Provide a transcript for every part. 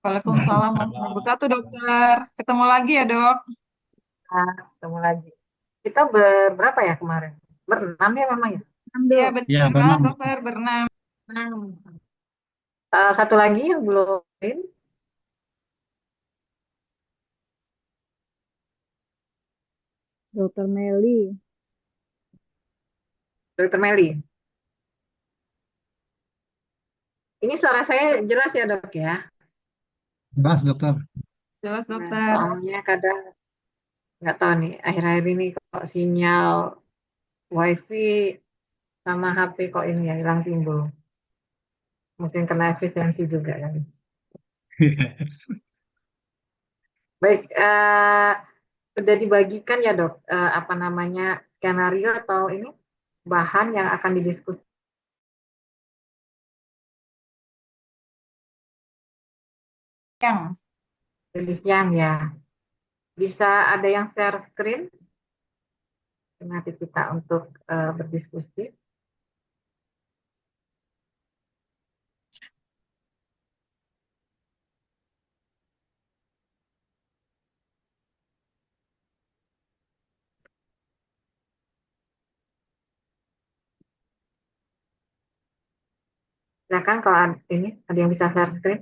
Waalaikumsalam warahmatullahi Waalaikumsalam. wabarakatuh, dokter. Ketemu lagi ya, dok. Nah, ketemu lagi. Kita berapa ya kemarin? Berenam ya memang ya? Enam Iya, dulu. benar Iya, banget, berenam. dokter. Berenam. Enam. Satu lagi yang belum in, Dokter Meli. Dokter Meli. Ini suara saya jelas ya dok ya? Bahas dokter. Jelas, Nah, dokter. soalnya kadang nggak tahu nih, akhir-akhir ini kok sinyal WiFi sama HP kok ini ya hilang timbul. Mungkin kena efisiensi juga kan. Baik, sudah dibagikan ya dok, apa namanya skenario atau ini bahan yang akan didiskusikan Yang. yang ya. Bisa ada yang share screen nanti kita untuk berdiskusi. Silakan kalau ini ada yang bisa share screen.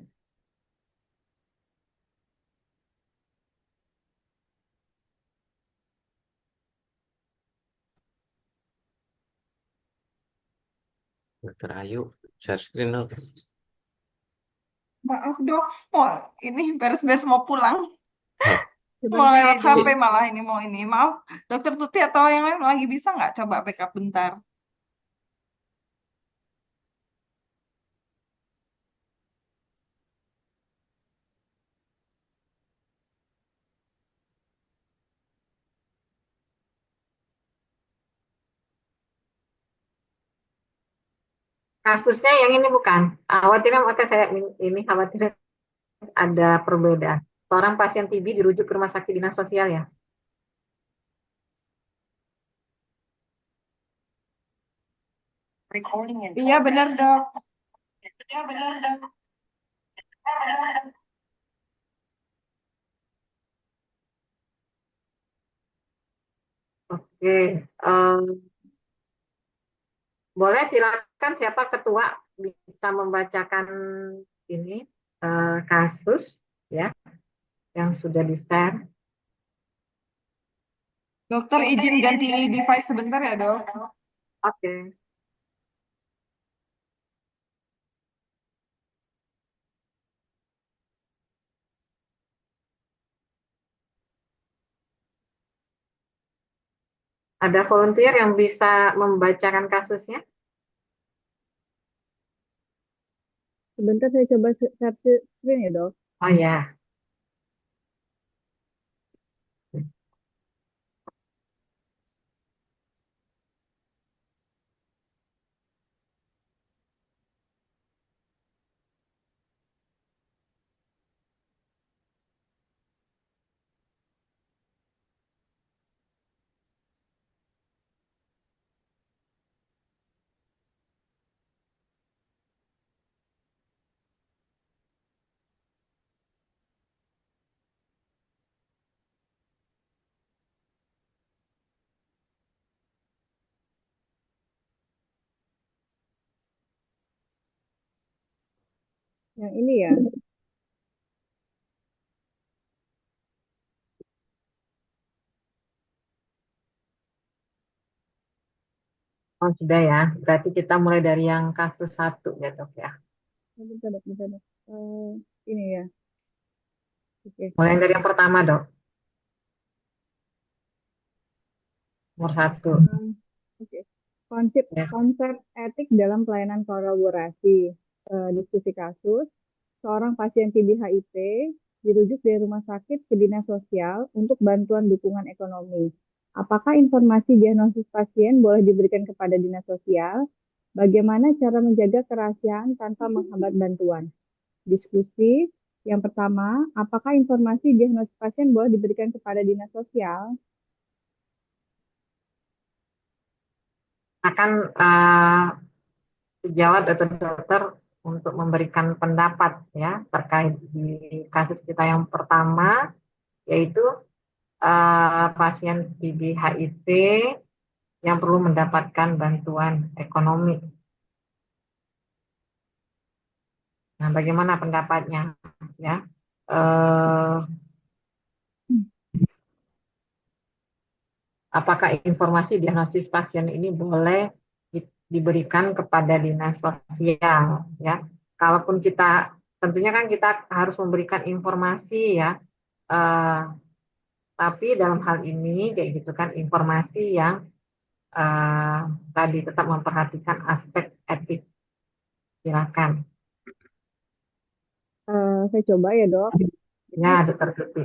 Dokter Ayu, share screen dong. Maaf, dok. Mau ini beres-beres mau pulang. Oh, Mau Sebentar lewat ya, HP Dok. malah ini mau ini. Maaf, dokter Tuti atau yang lain lagi bisa nggak coba backup bentar? Kasusnya yang ini bukan. Khawatirnya maka saya ini khawatir ada perbedaan. Seorang pasien TB dirujuk ke rumah sakit dinas sosial ya. Iya, benar, dok. Oke, boleh silakan siapa ketua bisa membacakan ini kasus ya yang sudah di share. Dokter izin ganti device sebentar ya, dok. Oke. Ada volunteer yang bisa membacakan kasusnya? Sebentar saya coba share screen ya, Dok. Oh ya, Yang ini ya. oh sudah ya. Berarti kita mulai dari yang kasus satu ya dok ya. Bentar, Dok, bentar, Dok. Ini ya. Oke. Mulai dari yang pertama dok, nomor satu. Oke. Konsep Yes. konsep etik dalam pelayanan kolaborasi. Diskusi kasus. Seorang pasien TB HIV dirujuk dari rumah sakit ke dinas sosial untuk bantuan dukungan ekonomi. Apakah informasi diagnosis pasien boleh diberikan kepada dinas sosial? Bagaimana cara menjaga kerahasiaan tanpa menghambat bantuan? Diskusi yang pertama, apakah informasi diagnosis pasien boleh diberikan kepada dinas sosial? Akan sejawat atau dokter untuk memberikan pendapat ya terkait di kasus kita yang pertama, yaitu pasien TB HIV yang perlu mendapatkan bantuan ekonomi. Nah, bagaimana pendapatnya ya? Eh, apakah informasi diagnosis pasien ini boleh diberikan kepada dinas sosial ya? Kalaupun kita tentunya kan kita harus memberikan informasi ya, eh, tapi dalam hal ini kayak gitu kan informasi yang eh, tadi tetap memperhatikan aspek etik. Silakan. Saya coba ya dok. Jadi, Ya, Dokter Tuti.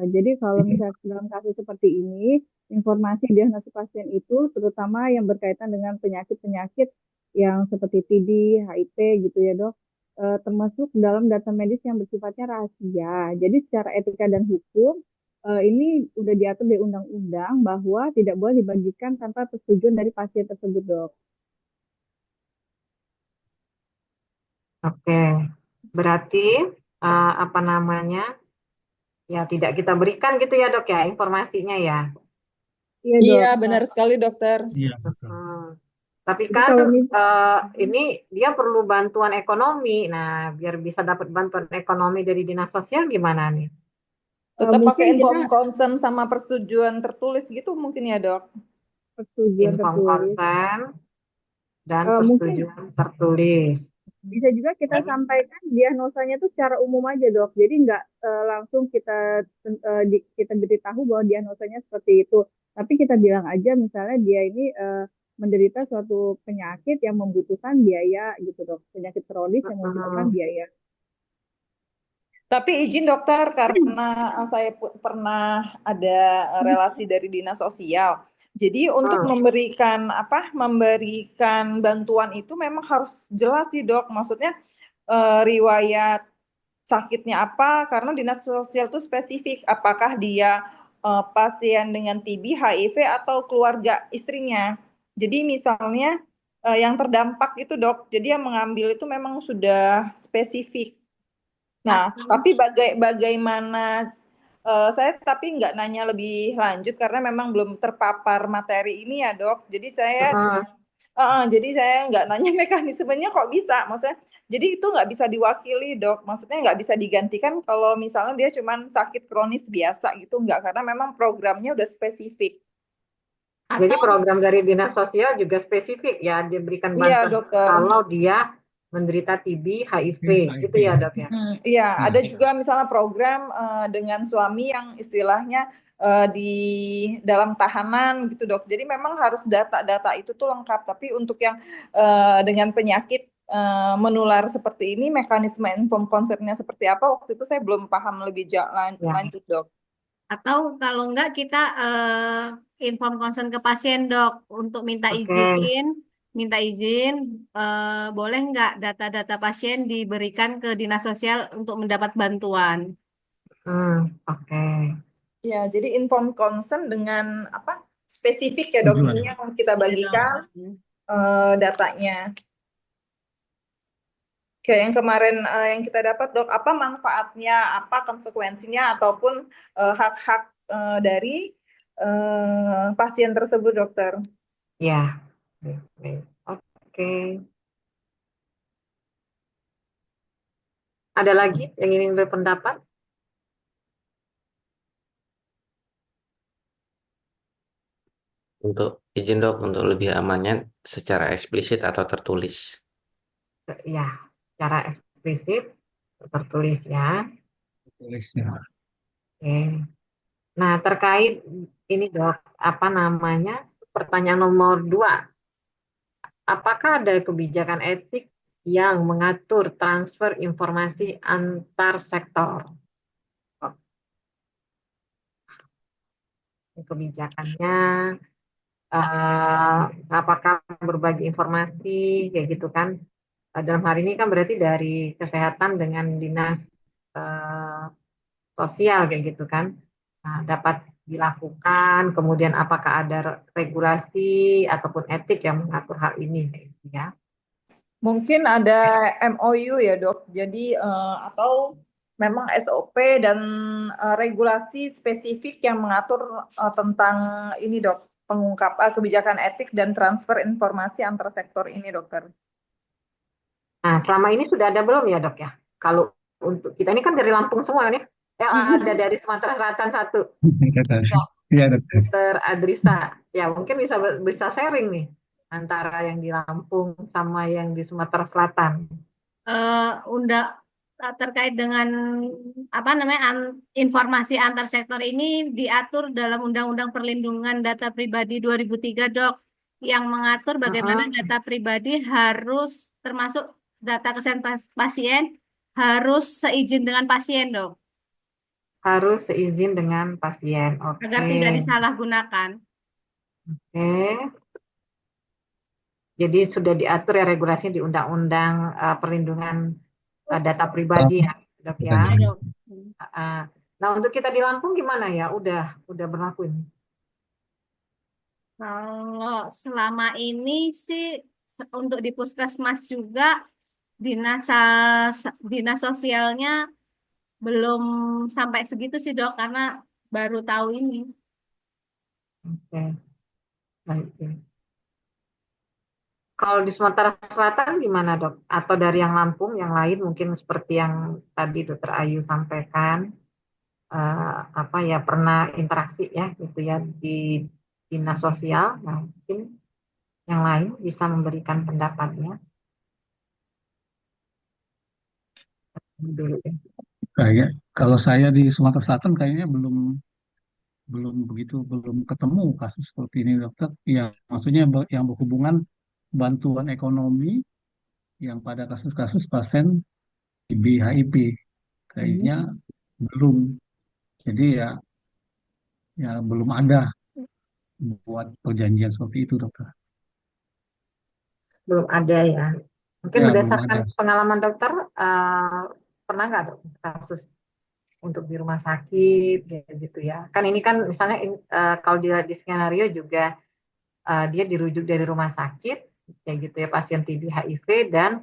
jadi kalau misalnya dalam kasus seperti ini, informasi diagnosis pasien itu terutama yang berkaitan dengan penyakit-penyakit yang seperti TB, HIV gitu ya dok, termasuk dalam data medis yang bersifatnya rahasia. Jadi secara etika dan hukum, ini udah diatur di undang-undang bahwa tidak boleh dibagikan tanpa persetujuan dari pasien tersebut dok. Oke, berarti apa namanya? Ya, tidak kita berikan gitu ya, Dok ya, informasinya ya. Iya Iya, dok. benar sekali dokter. Iya, betul. Tapi Jadi kan kalau misalnya ini dia perlu bantuan ekonomi. Nah, biar bisa dapat bantuan ekonomi dari dinas sosial gimana nih? Tetap mungkin pakai kita inform consent sama persetujuan tertulis gitu mungkin ya dok. persetujuan Inform tertulis. konsen dan Mungkin persetujuan tertulis. bisa juga kita sampaikan diagnosanya itu secara umum aja dok. Jadi nggak langsung kita beritahu bahwa diagnosanya seperti itu. Tapi kita bilang aja misalnya dia ini menderita suatu penyakit yang membutuhkan biaya gitu dok. Penyakit kronis yang membutuhkan Hmm, biaya. Tapi izin dokter karena saya pernah ada relasi dari dinas sosial. Jadi untuk hmm, memberikan bantuan itu memang harus jelas sih dok. Maksudnya riwayat sakitnya apa karena dinas sosial itu spesifik apakah dia pasien dengan TB, HIV atau keluarga istrinya. Jadi misalnya yang terdampak itu dok. Jadi yang mengambil itu memang sudah spesifik. Nah, Atau tapi bagaimana saya tapi nggak nanya lebih lanjut karena memang belum terpapar materi ini ya dok. Jadi saya nggak nanya mekanismenya kok bisa. Maksudnya, jadi itu nggak bisa diwakili dok. Maksudnya nggak bisa digantikan kalau misalnya dia cuma sakit kronis biasa gitu nggak karena memang programnya udah spesifik. Jadi program dari dinas sosial juga spesifik ya, diberikan Iya bantuan dokter. kalau dia menderita TB, HIV, gitu ya, Dok ya. Iya, ada Iya. juga misalnya program dengan suami yang istilahnya di dalam tahanan gitu dok. Jadi memang harus data-data itu tuh lengkap. Tapi untuk yang dengan penyakit menular seperti ini, mekanisme inform consent-nya seperti apa? Waktu itu saya belum paham lebih Ya. lanjut dok. Atau kalau enggak kita inform konsen ke pasien dok untuk Oke. minta izin boleh enggak data-data pasien diberikan ke dinas sosial untuk mendapat bantuan. Oke. Ya, jadi inform consent dengan apa? Spesifik ya dok. Tujuan. Ini yang kita Ya, dok. bagikan datanya. Kayak yang kemarin yang kita dapat dok, apa manfaatnya, apa konsekuensinya, ataupun hak-hak dari pasien tersebut dokter. Ya. Baik. Oke. Ada lagi yang ingin berpendapat? Untuk izin dok, untuk lebih amannya secara eksplisit atau tertulis. Ya, secara eksplisit tertulis ya. Tulisnya. Oke. Nah, terkait ini dok, apa namanya? Pertanyaan nomor 2. Apakah ada kebijakan etik yang mengatur transfer informasi antar sektor? Kebijakannya, apakah berbagi informasi, kayak gitu kan? Dalam hal ini kan berarti dari kesehatan dengan dinas eh, sosial, kayak gitu kan? Nah, dapat dilakukan, kemudian apakah ada regulasi ataupun etik yang mengatur hal ini, kayak gitu ya? Mungkin ada MOU ya dok, jadi atau memang SOP dan regulasi spesifik yang mengatur tentang ini dok, kebijakan etik dan transfer informasi antar sektor ini dokter. Nah, selama ini sudah ada belum ya dok ya? Kalau untuk kita ini kan dari Lampung semua nih, ya ada dari Sumatera Selatan satu, ya, Iya, dokter. Dokter Adrisa. Ya mungkin bisa bisa sharing nih antara yang di Lampung sama yang di Sumatera Selatan. Undang terkait dengan apa namanya informasi antar sektor ini diatur dalam Undang-Undang Perlindungan Data Pribadi 2003 dok, yang mengatur bagaimana Mm-mm. data pribadi harus termasuk data kesehatan pasien harus seizin dengan pasien dok, Harus seizin dengan pasien. agar Oke, tidak disalahgunakan. oke. Jadi sudah diatur ya regulasinya di Undang-Undang Perlindungan Data Pribadi ya, dok ya. Ya dok. Ah, Nah untuk kita di Lampung gimana ya? Udah berlaku ini. Kalau selama ini sih untuk di puskesmas juga dinas dinas sosialnya belum sampai segitu sih dok, karena baru tahu ini. Oke, baik. Ya. Kalau di Sumatera Selatan gimana dok? Atau dari yang Lampung, yang lain mungkin seperti yang tadi Dokter Ayu sampaikan, apa ya pernah interaksi ya gitu ya di dinas sosial. Nah mungkin yang lain bisa memberikan pendapatnya dulu ya. Kayak kalau saya di Sumatera Selatan kayaknya belum belum begitu belum ketemu kasus seperti ini dokter. Ya, maksudnya yang berhubungan bantuan ekonomi yang pada kasus-kasus pasien TB HIV kayaknya Hmm. belum. Jadi ya belum ada buat perjanjian seperti itu dokter. Belum ada ya. Mungkin Ya belum berdasarkan ada. pengalaman dokter, pernah nggak dok kasus untuk di rumah sakit kayak gitu ya? Kan ini kan misalnya kalau dia di skenario juga dia dirujuk dari rumah sakit kayak gitu ya pasien TB HIV dan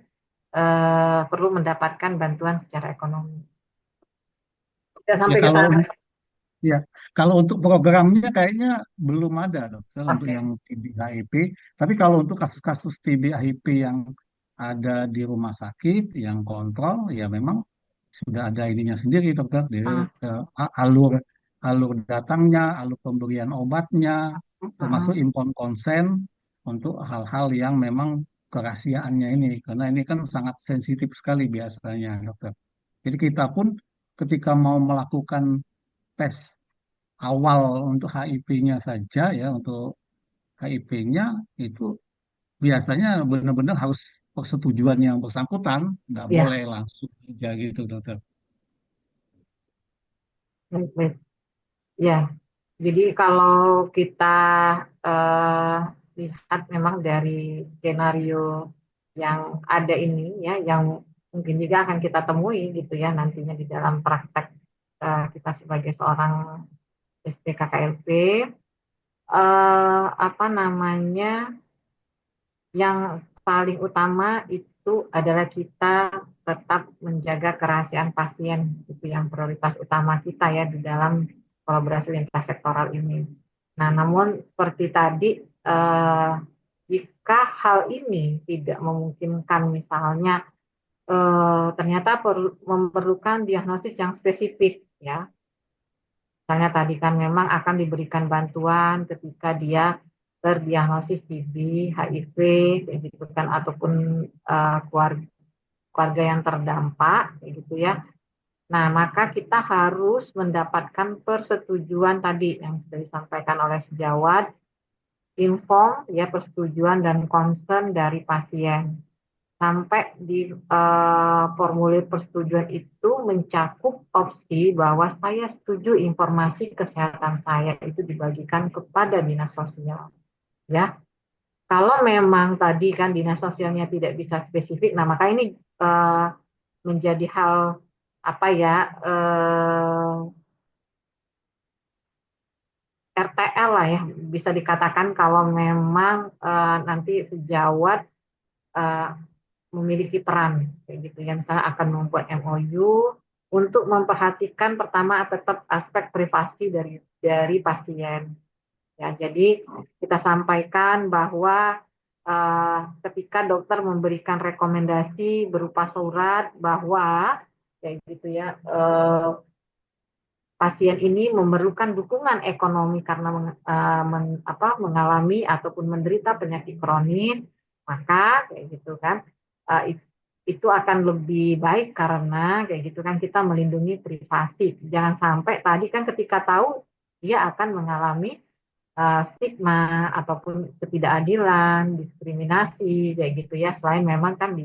perlu mendapatkan bantuan secara ekonomi. Sudah Ya sampai ke kalau sana. Ya, kalau untuk programnya kayaknya belum ada dokter untuk Oke. yang TB HIV. Tapi kalau untuk kasus-kasus TB HIV yang ada di rumah sakit, yang kontrol, ya memang sudah ada ininya sendiri dokter. Jadi Ah, alur alur datangnya, alur pemberian obatnya, termasuk mm-mm. impon konsen untuk hal-hal yang memang kerahasiaannya ini, karena ini kan sangat sensitif sekali biasanya dokter. Jadi kita pun ketika mau melakukan tes awal untuk HIV-nya saja ya untuk HIV-nya itu biasanya benar-benar harus persetujuan yang bersangkutan, nggak Ya, boleh langsung aja gitu dokter. baik, baik. Ya, jadi kalau kita eh, lihat memang dari skenario yang ada ini ya, yang mungkin juga akan kita temui gitu ya nantinya di dalam praktek kita sebagai seorang SPKKLP, apa namanya, yang paling utama itu adalah kita tetap menjaga kerahasiaan pasien, itu yang prioritas utama kita ya di dalam kolaborasi lintas sektoral ini. Nah, namun seperti tadi, jika hal ini tidak memungkinkan, misalnya ternyata memerlukan diagnosis yang spesifik, ya, misalnya tadi kan memang akan diberikan bantuan ketika dia terdiagnosis TB, HIV, kayak gitu kan, ataupun keluarga, keluarga yang terdampak, kayak gitu ya. Nah, maka kita harus mendapatkan persetujuan tadi yang sudah disampaikan oleh sejawat, inform ya persetujuan dan concern dari pasien. Sampai di formulir persetujuan itu mencakup opsi bahwa saya setuju informasi kesehatan saya itu dibagikan kepada dinas sosial. Ya, kalau memang tadi kan dinas sosialnya tidak bisa spesifik, nah maka ini menjadi hal apa ya, RTL lah ya, bisa dikatakan kalau memang nanti sejawat eh, memiliki peran kayak gitu ya, misalnya akan membuat MOU untuk memperhatikan pertama tetap aspek privasi dari pasien ya. Jadi kita sampaikan bahwa ketika dokter memberikan rekomendasi berupa surat bahwa kayak gitu ya, pasien ini memerlukan dukungan ekonomi karena mengalami ataupun menderita penyakit kronis, maka kayak gitu kan, itu akan lebih baik karena kayak gitu kan kita melindungi privasi. Jangan sampai tadi kan ketika tahu dia akan mengalami stigma ataupun ketidakadilan, diskriminasi kayak gitu ya. Selain memang kan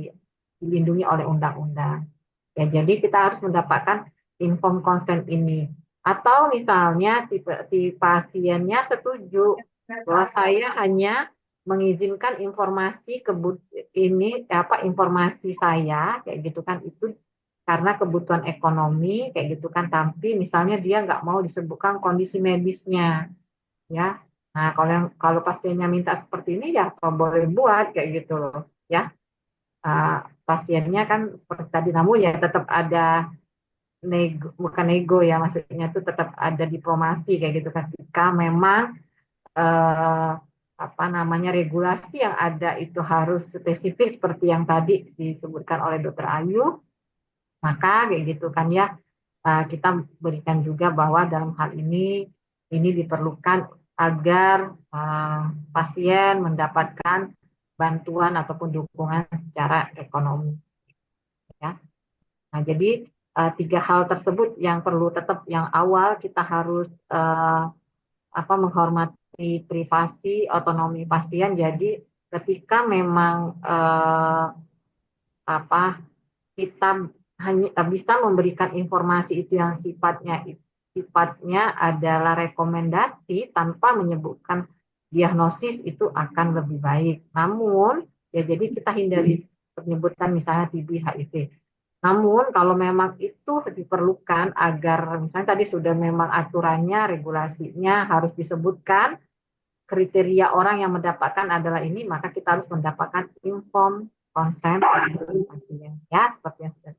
dilindungi oleh undang-undang. Ya, jadi kita harus mendapatkan informed consent ini. Atau misalnya si pasiennya setuju bahwa saya hanya mengizinkan informasi saya kayak gitu kan itu karena kebutuhan ekonomi kayak gitu kan, tapi misalnya dia nggak mau disebutkan kondisi medisnya ya. Nah, kalau pasiennya minta seperti ini ya boleh buat kayak gitu loh ya. Pasiennya kan seperti tadi, namun ya tetap ada bukan nego ya, maksudnya itu tetap ada diplomasi kayak gitu kan. Ketika memang eh, regulasi yang ada itu harus spesifik seperti yang tadi disebutkan oleh Dokter Ayu, maka kayak gitu kan ya, kita berikan juga bahwa dalam hal ini diperlukan agar pasien mendapatkan bantuan ataupun dukungan secara ekonomi ya. Nah, jadi tiga hal tersebut yang perlu tetap yang awal kita harus menghormati privasi, otonomi pasien. Jadi ketika memang kita hanya bisa memberikan informasi itu yang sifatnya adalah rekomendasi tanpa menyebutkan diagnosis, itu akan lebih baik. Namun ya jadi kita hindari menyebutkan misalnya TB, HIV. Namun kalau memang itu diperlukan agar misalnya tadi sudah memang aturannya, regulasinya harus disebutkan kriteria orang yang mendapatkan adalah ini, maka kita harus mendapatkan inform consent dari pasien ya, seperti yang sudah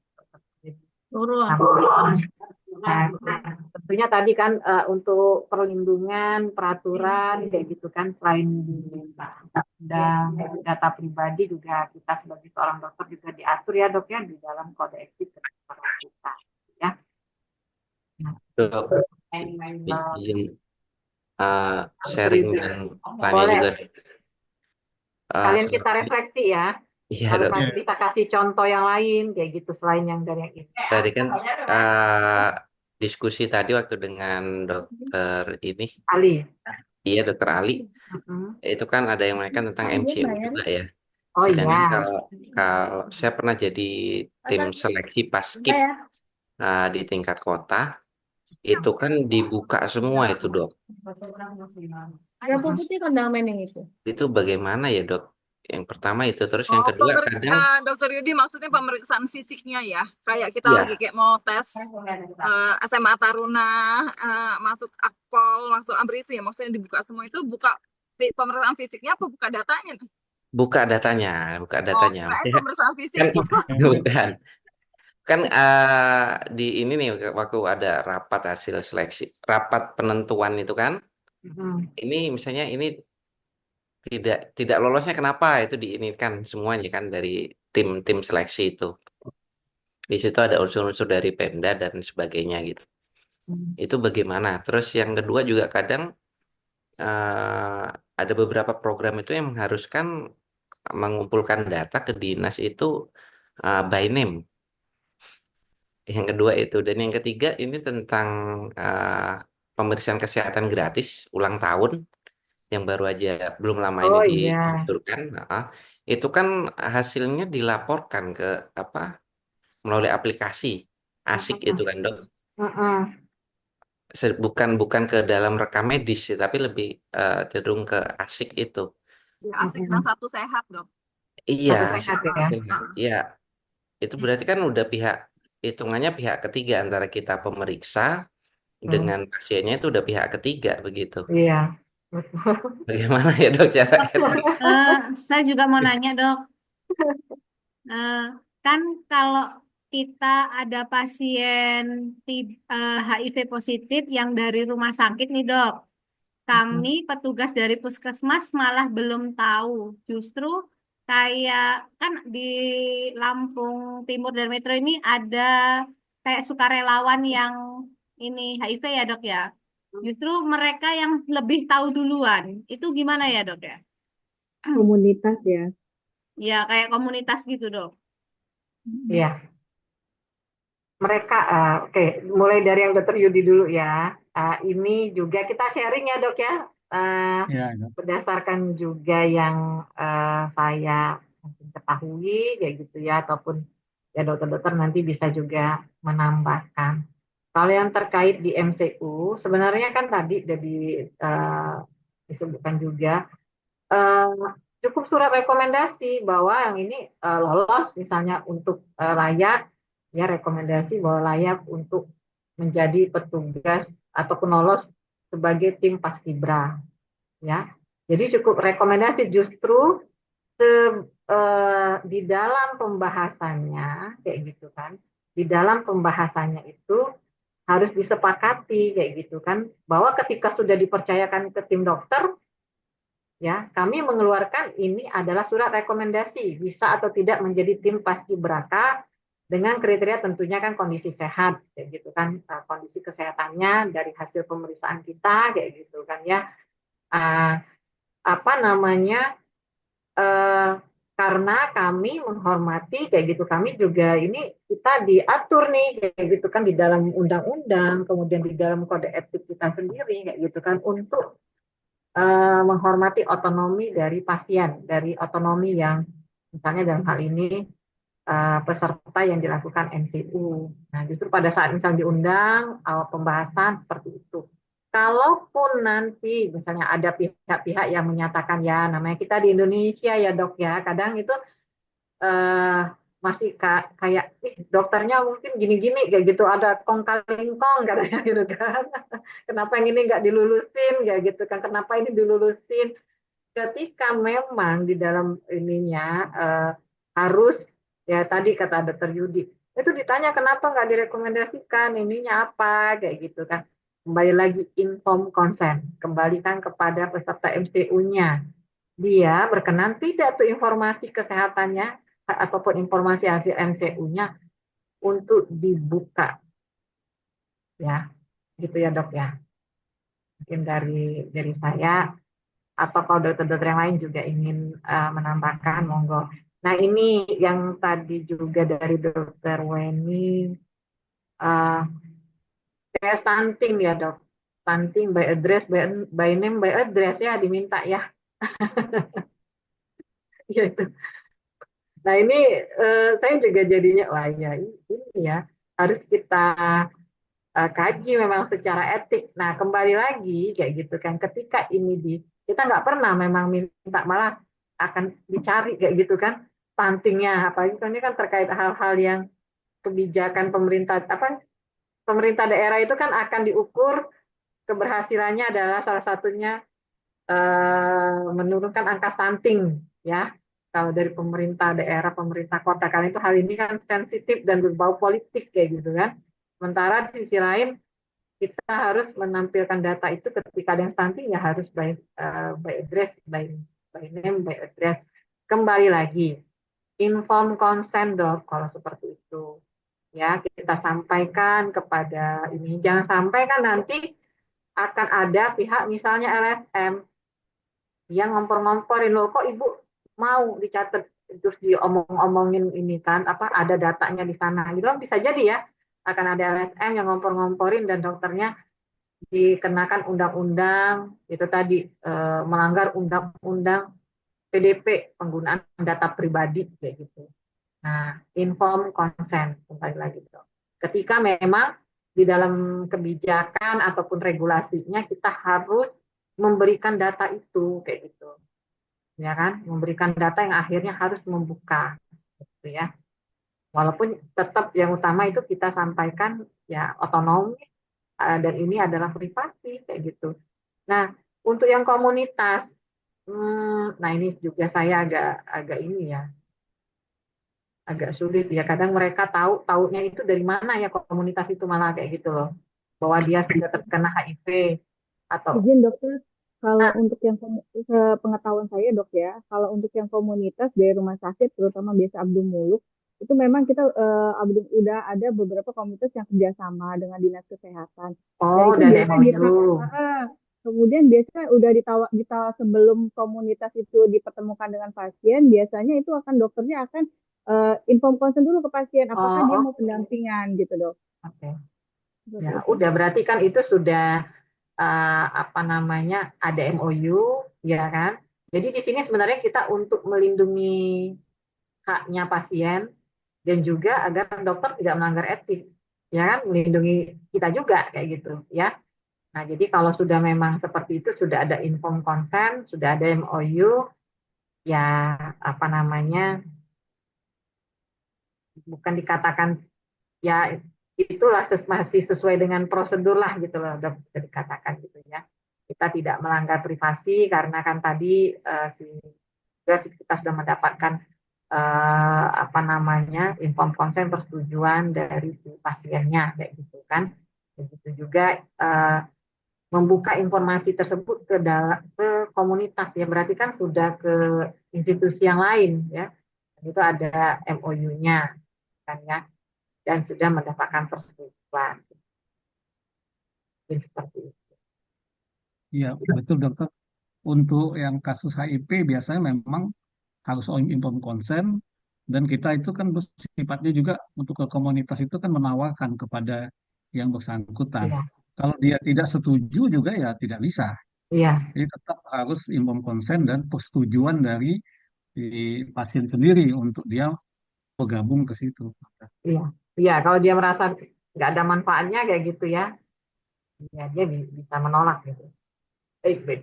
tentunya tadi kan untuk perlindungan peraturan kayak gitu kan, selain dan data pribadi juga kita sebagai seorang dokter juga diatur ya dok ya di dalam kode etik kedokteran kita ya. Dok, izin sharing dan tanya Boleh. juga. Kalian kita refleksi ya. Iya Kalau dok. bisa kasih contoh yang lain kayak gitu selain yang dari yang itu. Tadi kan diskusi tadi waktu dengan dokter ini, Ali. iya dokter Ali, itu kan ada yang menaikkan tentang MCO juga ya. Oh Sedangkan iya. kalau saya pernah jadi tim seleksi paskib di tingkat kota, itu kan dibuka semua itu dok. Ada putih kondangan yang itu. Itu bagaimana ya dok? Yang pertama itu, terus yang kedua kadang Dokter Yudi maksudnya pemeriksaan fisiknya ya, kayak kita ya, lagi kayak mau tes SMA Taruna, masuk Akpol, masuk Amrivi, maksudnya dibuka semua itu, buka pemeriksaan fisiknya apa buka datanya? buka datanya. Kirain pemeriksaan Kan fisiknya. bukan. Kan di ini nih waktu ada rapat hasil seleksi, rapat penentuan itu kan, ini misalnya ini tidak lolosnya kenapa, itu diinikan semuanya kan dari tim seleksi itu. Di situ ada unsur-unsur dari Pemda dan sebagainya gitu. Itu bagaimana? Terus yang kedua juga kadang ada beberapa program itu yang mengharuskan mengumpulkan data ke dinas itu by name. Yang kedua itu, dan yang ketiga ini tentang pemeriksaan kesehatan gratis ulang tahun yang baru aja belum lama ini diluncurkan. Itu kan hasilnya dilaporkan ke melalui aplikasi Asik itu kan dok. Bukan ke dalam rekam medis tapi lebih cenderung ke Asik itu. Ya, Asik dan Satu Sehat dok. Iya, Satu Sehat ya. Iya, itu berarti kan udah hitungannya pihak ketiga, antara kita pemeriksa dengan pasiennya itu udah pihak ketiga begitu. Iya. Bagaimana ya dok cara? Saya juga mau nanya dok. Eh, kan kalau kita ada pasien HIV positif yang dari rumah sakit nih dok, kami petugas dari puskesmas malah belum tahu. Justru kayak kan di Lampung Timur dan Metro ini ada kayak sukarelawan yang ini HIV ya dok ya. Justru mereka yang lebih tahu duluan. Itu gimana ya dok ya? Komunitas ya. Ya kayak komunitas gitu dok. Iya, mereka, oke, mulai dari yang Dokter Yudi dulu ya. Ini juga kita sharing ya dok ya, Ya, ya. berdasarkan juga yang saya mungkin ketahui kayak gitu ya, ataupun ya dokter-dokter nanti bisa juga menambahkan. Kalau yang terkait di MCU, sebenarnya kan tadi dari disebutkan juga eh, cukup surat rekomendasi bahwa yang ini lolos misalnya untuk layak, ya rekomendasi bahwa layak untuk menjadi petugas ataupun lolos sebagai tim paskibra, ya. Jadi cukup rekomendasi, justru di dalam pembahasannya kayak gitu kan, di dalam pembahasannya itu harus disepakati kayak gitu kan, bahwa ketika sudah dipercayakan ke tim dokter, ya kami mengeluarkan ini adalah surat rekomendasi bisa atau tidak menjadi tim paskibraka dengan kriteria tentunya kan kondisi sehat kayak gitu kan, kondisi kesehatannya dari hasil pemeriksaan kita kayak gitu kan ya. Uh, apa namanya, uh, karena kami menghormati kayak gitu, kami juga ini kita diatur nih kayak gitu kan di dalam undang-undang, kemudian di dalam kode etik kita sendiri kayak gitu kan, untuk menghormati otonomi dari pasien, dari otonomi yang misalnya dalam hal ini peserta yang dilakukan MCU. Nah, justru pada saat misal diundang pembahasan seperti itu. Kalaupun nanti misalnya ada pihak-pihak yang menyatakan ya namanya kita di Indonesia ya dok ya, kadang itu eh, masih kayak dokternya mungkin gini-gini kayak gitu, ada kong kaling kong katanya gitu kan. Kenapa yang ini nggak dilulusin kayak gitu kan? Kenapa ini dilulusin? Ketika memang di dalam ininya harus, ya tadi kata Dokter Yudi itu ditanya kenapa nggak direkomendasikan ininya apa kayak gitu kan, kembali lagi inform consent, kembalikan kepada peserta MCU-nya, dia berkenan tidak tuh informasi kesehatannya ataupun informasi hasil MCU-nya untuk dibuka, ya gitu ya dok ya, mungkin dari saya, atau kalau dokter-dokter yang lain juga ingin menambahkan, monggo. Nah ini yang tadi juga dari dokter Weni, uh, kayak stunting ya dok, stunting by address, by name, by address ya diminta ya. Ya itu. Nah ini saya juga jadinya wah ya ini ya harus kita kaji memang secara etik. Nah kembali lagi kayak gitu kan, ketika ini kita nggak pernah memang minta, malah akan dicari kayak gitu kan stuntingnya, apalagi kan ini kan terkait hal-hal yang kebijakan pemerintah, apa pemerintah daerah itu kan akan diukur keberhasilannya adalah salah satunya menurunkan angka stunting, ya. Kalau dari pemerintah daerah, pemerintah kota, karena itu hal ini kan sensitif dan berbau politik kayak gitu kan. Sementara di sisi lain kita harus menampilkan data itu ketika ada yang stunting ya harus by address, by name, by address. Kembali lagi, inform consent dok kalau seperti itu. Ya, kita sampaikan kepada ini. Jangan sampai kan nanti akan ada pihak misalnya LSM yang ngompor-ngomporin, loh kok ibu mau dicatat terus diomong-omongin ini kan apa ada datanya di sana gitu kan, bisa jadi ya akan ada LSM yang ngompor-ngomporin dan dokternya dikenakan undang-undang itu tadi, melanggar undang-undang PDP, penggunaan data pribadi kayak gitu. Nah, inform consent kembali lagi dok. Ketika memang di dalam kebijakan ataupun regulasinya kita harus memberikan data itu kayak gitu, ya kan? Memberikan data yang akhirnya harus membuka, gitu ya. Walaupun tetap yang utama itu kita sampaikan ya otonomi, dan ini adalah privasi kayak gitu. Nah, untuk yang komunitas, nah ini juga saya agak agak ini ya, agak sulit ya. Kadang mereka taunya itu dari mana ya, komunitas itu malah kayak gitu loh, bahwa dia sudah terkena HIV atau Izin dokter, kalau nah, untuk yang pengetahuan saya dok ya, kalau untuk yang komunitas dari rumah sakit, terutama biasa Abdul Muluk, itu memang kita udah ada beberapa komunitas yang kerjasama dengan dinas kesehatan. Dan oh itu udah ada biasa MOU. kemudian biasa udah ditawa sebelum komunitas itu dipertemukan dengan pasien, biasanya itu akan dokternya akan inform konsen dulu ke pasien, apakah dia Oh, mau pendampingan gitu dok. oke. Seperti Ya itu. udah, berarti kan itu sudah apa namanya, ada MOU, ya kan? Jadi di sini sebenarnya kita untuk melindungi haknya pasien dan juga agar dokter tidak melanggar etik, ya kan? Melindungi kita juga kayak gitu, ya. Nah, jadi kalau sudah memang seperti itu, sudah ada inform consent, sudah ada MOU, ya apa namanya, bukan dikatakan, ya itulah masih sesuai dengan prosedur lah gitu loh, udah bisa dikatakan gitu ya. Kita tidak melanggar privasi karena kan tadi kita sudah mendapatkan apa namanya, inform consent, persetujuan dari si pasiennya kayak gitu kan. Begitu juga membuka informasi tersebut ke komunitas ya, berarti kan sudah ke institusi yang lain ya. Itu ada MOU-nya kan ya, dan sudah mendapatkan persetujuan. Mungkin seperti itu. Iya, betul dokter. Untuk yang kasus HIV biasanya memang harus informed consent dan kita itu kan sifatnya juga untuk ke komunitas itu kan menawarkan kepada yang bersangkutan. Iya, Kalau dia tidak setuju juga ya tidak bisa. iya, Jadi tetap harus informed consent dan persetujuan dari si pasien sendiri untuk dia bergabung ke situ. iya. Iya, kalau dia merasa nggak ada manfaatnya kayak gitu ya, ya dia bisa menolak gitu. Baik, baik.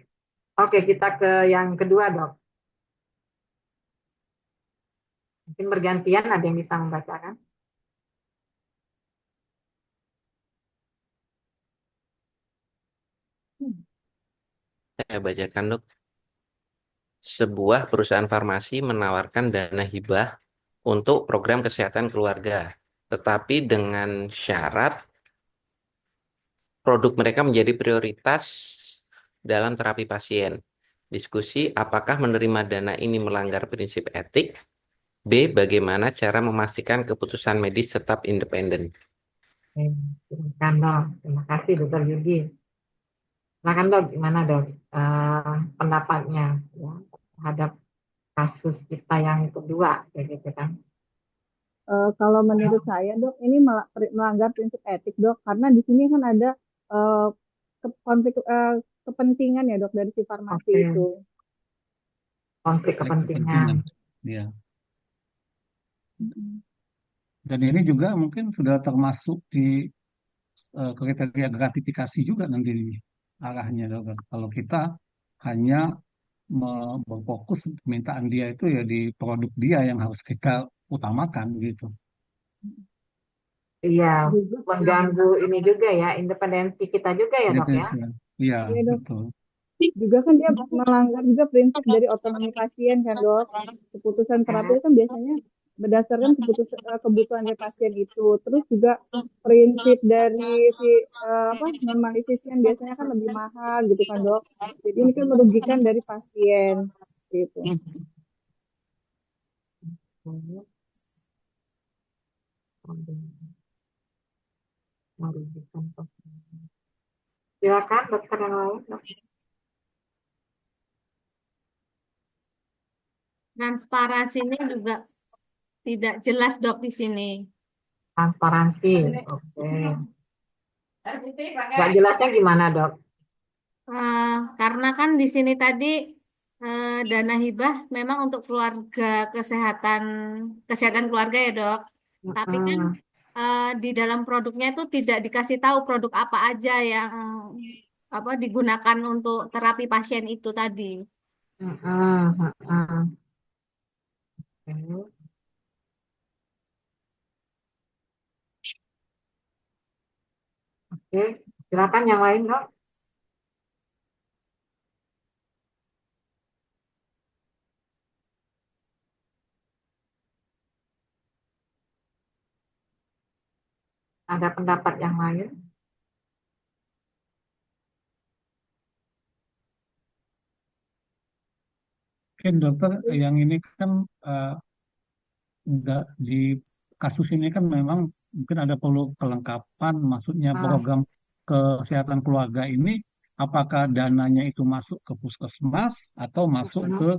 Oke, kita ke yang kedua, Dok. Mungkin bergantian, ada yang bisa membacakan. Saya bacakan dok. Sebuah perusahaan farmasi menawarkan dana hibah untuk program kesehatan keluarga, tetapi dengan syarat produk mereka menjadi prioritas dalam terapi pasien. Diskusi apakah menerima dana ini melanggar prinsip etik. B. Bagaimana cara memastikan keputusan medis tetap independen. Silakan, Dok. Terima kasih, Dokter Yudi. Silakan, Dok. Gimana, Dok? Pendapatnya ya, terhadap kasus kita yang kedua, kayak gitu kan? Kalau menurut saya dok, ini melanggar prinsip etik dok, karena di sini kan ada eh, konflik kepentingan ya dok dari si farmasi Oke, itu. konflik Konflik kepentingan. kepentingan. Ya. Dan ini juga mungkin sudah termasuk di kriteria gratifikasi juga nanti ini arahnya dokter. Kalau kita hanya berfokus permintaan dia itu ya di produk dia yang harus kita utamakan gitu. Iya, Juga, mengganggu ini juga ya, independensi kita juga ya, Dok ya? Independensi. Iya, iya dok. betul. Juga kan dia melanggar juga prinsip dari otonomi pasien kan dok. Keputusan terapi kan biasanya berdasarkan kebutuhan dari pasien itu. Terus juga prinsip dari si apa normalisasi yang biasanya kan lebih mahal gitu kan dok. Jadi ini kan merugikan dari pasien gitu. Merugikan pasien. Silakan dokter yang lain, Dok. Transparansinya juga tidak jelas dok di sini. Transparansi, oke. Nggak jelasnya gimana, Dok? Eh, karena kan di sini tadi dana hibah memang untuk keluarga kesehatan kesehatan keluarga ya dok. Tapi kan Mm-mm. di dalam produknya itu tidak dikasih tahu produk apa aja yang apa digunakan untuk terapi pasien itu tadi. Mm-mm. Mm-mm. Oke. Oke. Silakan yang lain, Dok. Ada pendapat yang lain? Mungkin dokter yang ini kan eh, nggak di kasus ini kan memang mungkin ada perlu kelengkapan, maksudnya Hmm, program kesehatan keluarga ini apakah dananya itu masuk ke puskesmas atau masuk hmm, ke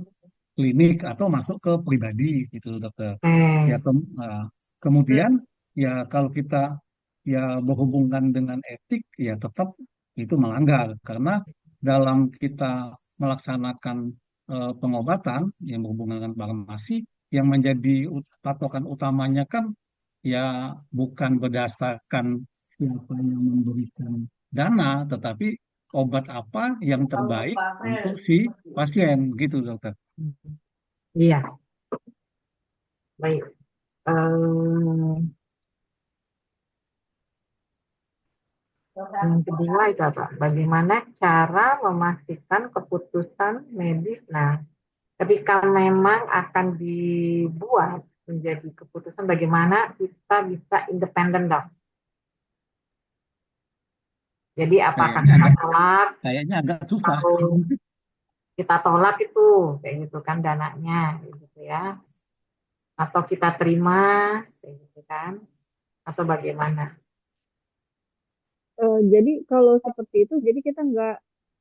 klinik atau masuk ke pribadi gitu dokter. Ya oke. kemudian ya kalau kita ya berhubungan dengan etik ya tetap itu melanggar karena dalam kita melaksanakan pengobatan yang berhubungan dengan farmasi yang menjadi patokan utamanya kan ya bukan berdasarkan siapa yang memberikan dana tetapi obat apa yang terbaik untuk si pasien gitu dokter. Iya, baik. Yang kedua itu apa? Bagaimana cara memastikan keputusan medis? Nah, ketika memang akan dibuat menjadi keputusan, bagaimana kita bisa independen, dok? Jadi apakah Kayaknya kita agak tolak kayaknya agak susah. atau kita tolak itu kayak gitu kan dananya gitu ya, atau kita terima kayak gitu kan, atau bagaimana? Jadi kalau seperti itu, jadi kita nggak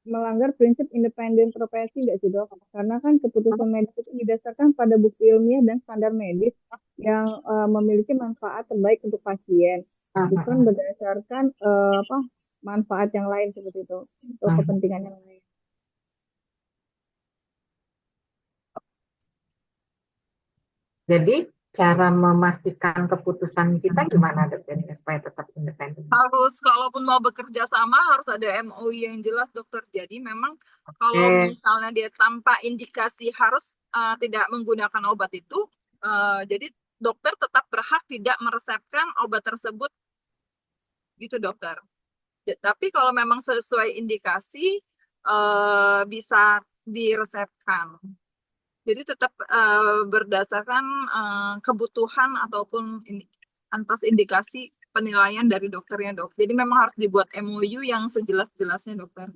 melanggar prinsip independen profesi nggak sih dok? Karena kan keputusan medis itu didasarkan pada bukti ilmiah dan standar medis yang memiliki manfaat terbaik untuk pasien, bukan berdasarkan apa manfaat yang lain seperti itu atau kepentingan yang lain. Jadi cara memastikan keputusan kita gimana dok jadinya supaya tetap independen? Harus, kalaupun mau bekerja sama harus ada MOU yang jelas dokter. Jadi memang kalau Oke, misalnya dia tanpa indikasi harus tidak menggunakan obat itu, jadi dokter tetap berhak tidak meresepkan obat tersebut gitu dokter. Tapi kalau memang sesuai indikasi bisa diresepkan. Jadi tetap berdasarkan kebutuhan ataupun atas indikasi penilaian dari dokternya dok. Jadi memang harus dibuat MOU yang sejelas-jelasnya dokter.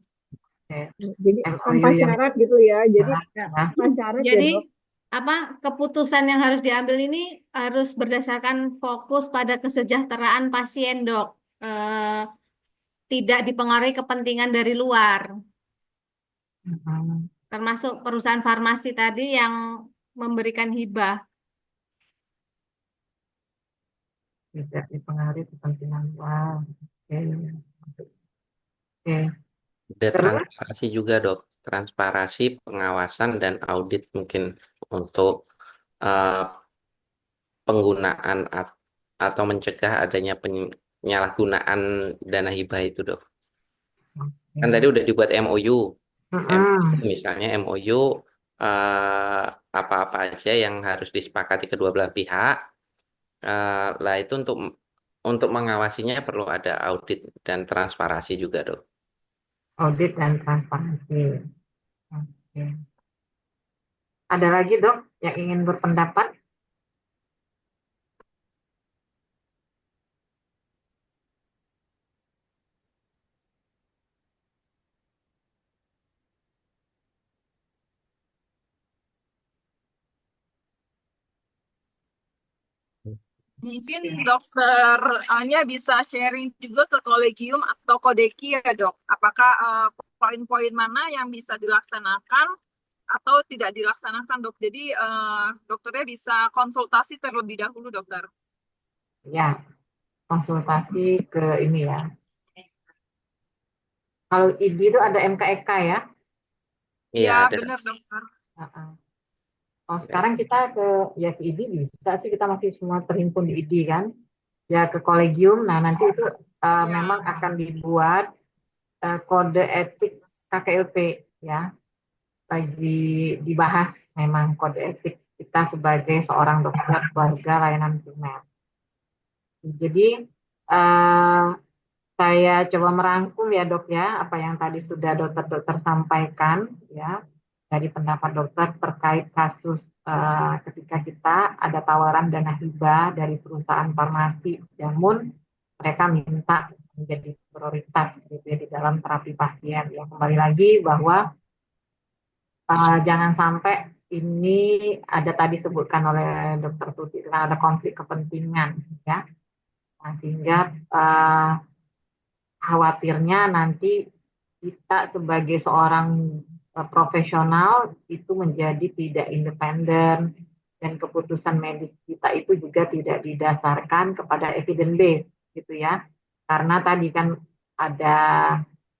oke. Jadi MOU tanpa yang syarat gitu ya. Jadi Ya. nah, tanpa syarat ya Jadi dok. keputusan yang harus diambil ini harus berdasarkan fokus pada kesejahteraan pasien, dok. Tidak dipengaruhi kepentingan dari luar, hmm, termasuk perusahaan farmasi tadi yang memberikan hibah. tidak dipengaruhi kepentingan luar. Oke, oke. Ada Terus, transparansi juga, Dok. Transparansi, pengawasan, dan audit mungkin untuk eh, penggunaan atau mencegah adanya penyalahgunaan dana hibah itu, Dok. Kan tadi oke. udah dibuat MOU. MOU Mm-mm. misalnya MOU eh, apa-apa aja yang harus disepakati kedua belah pihak. Lah itu untuk mengawasinya perlu ada audit dan transparansi juga, Dok. Audit dan transparansi. Oke. Ada lagi dok yang ingin berpendapat? Mungkin dokter Anya bisa sharing juga ke kolegium atau kodeki ya dok. Apakah poin-poin mana yang bisa dilaksanakan atau tidak dilaksanakan dok. Jadi dokternya bisa konsultasi terlebih dahulu dokter. Ya, konsultasi ke ini ya. Kalau ID itu ada MKEK ya. Iya, Iya ada. benar dokter. Heeh. Oh, sekarang kita ke ya ke ID bisa sih, kita masih semua terhimpun di ID kan. Ya ke kolegium. Nah, nanti itu memang Ya. akan dibuat kode etik KKLP ya. Lagi dibahas memang kode etik kita sebagai seorang dokter keluarga layanan primer. Jadi eh, saya coba merangkum ya dok ya apa yang tadi sudah dokter-dokter sampaikan ya dari pendapat dokter terkait kasus ketika kita ada tawaran dana hibah dari perusahaan farmasi Jamun mereka minta menjadi prioritas gitu ya di dalam terapi pasien. Ya kembali lagi bahwa jangan sampai ini ada tadi sebutkan oleh Dokter Tuti, ada konflik kepentingan ya. Nah, sehingga khawatirnya nanti kita sebagai seorang profesional itu menjadi tidak independen dan keputusan medis kita itu juga tidak didasarkan kepada evidence base gitu ya. Karena tadi kan ada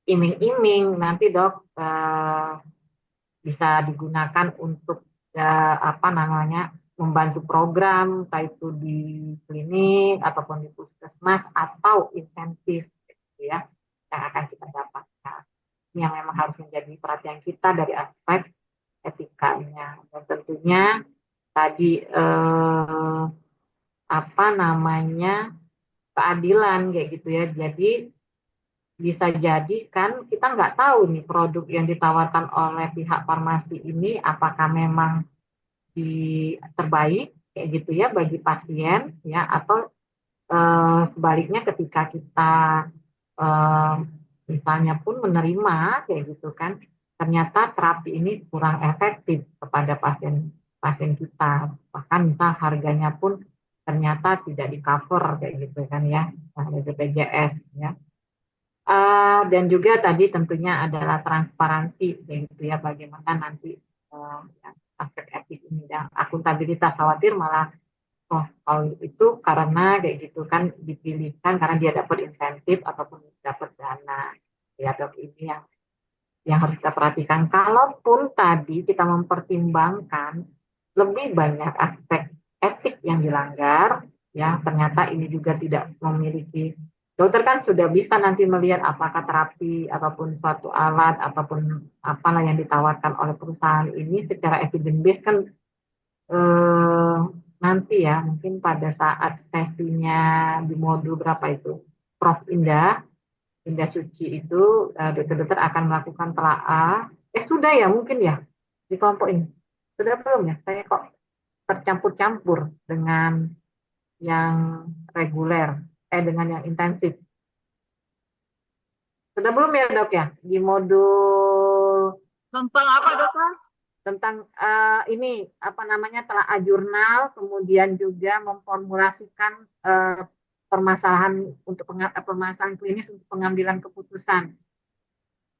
iming-iming nanti dok bisa digunakan untuk apa namanya membantu program, entah itu di klinik ataupun di puskesmas atau insentif, gitu ya, yang akan kita dapatkan. Ini yang memang harus menjadi perhatian kita dari aspek etikanya. Dan tentunya tadi apa namanya keadilan kayak gitu ya. Jadi bisa jadi kan kita nggak tahu nih produk yang ditawarkan oleh pihak farmasi ini apakah memang terbaik kayak gitu ya bagi pasien ya atau sebaliknya ketika kita misalnya pun menerima kayak gitu kan ternyata terapi ini kurang efektif kepada pasien pasien kita bahkan misal harganya pun ternyata tidak di cover kayak gitu kan ya oleh BPJS ya. Dan juga tadi tentunya adalah transparansi gitu ya bagaimana nanti ya, aspek etik ini dan akuntabilitas khawatir malah kalau itu karena kayak gitu kan dipilihkan karena dia dapat insentif ataupun dapat dana ya dok ini yang harus kita perhatikan kalaupun tadi kita mempertimbangkan lebih banyak aspek etik yang dilanggar ya ternyata ini juga tidak memiliki dokter kan sudah bisa nanti melihat apakah terapi ataupun suatu alat ataupun apalah yang ditawarkan oleh perusahaan ini secara evidence based kan nanti ya mungkin pada saat sesinya di modul berapa itu Prof Indah Suci itu dokter-dokter akan melakukan telaah sudah ya mungkin ya di kelompok ini sudah belum ya saya kok tercampur-campur dengan yang reguler dengan yang intensif sudah belum ya dok ya di modul Tentang apa dokter? tentang ini apa namanya telaah jurnal kemudian juga memformulasikan permasalahan untuk permasalahan klinis untuk pengambilan keputusan.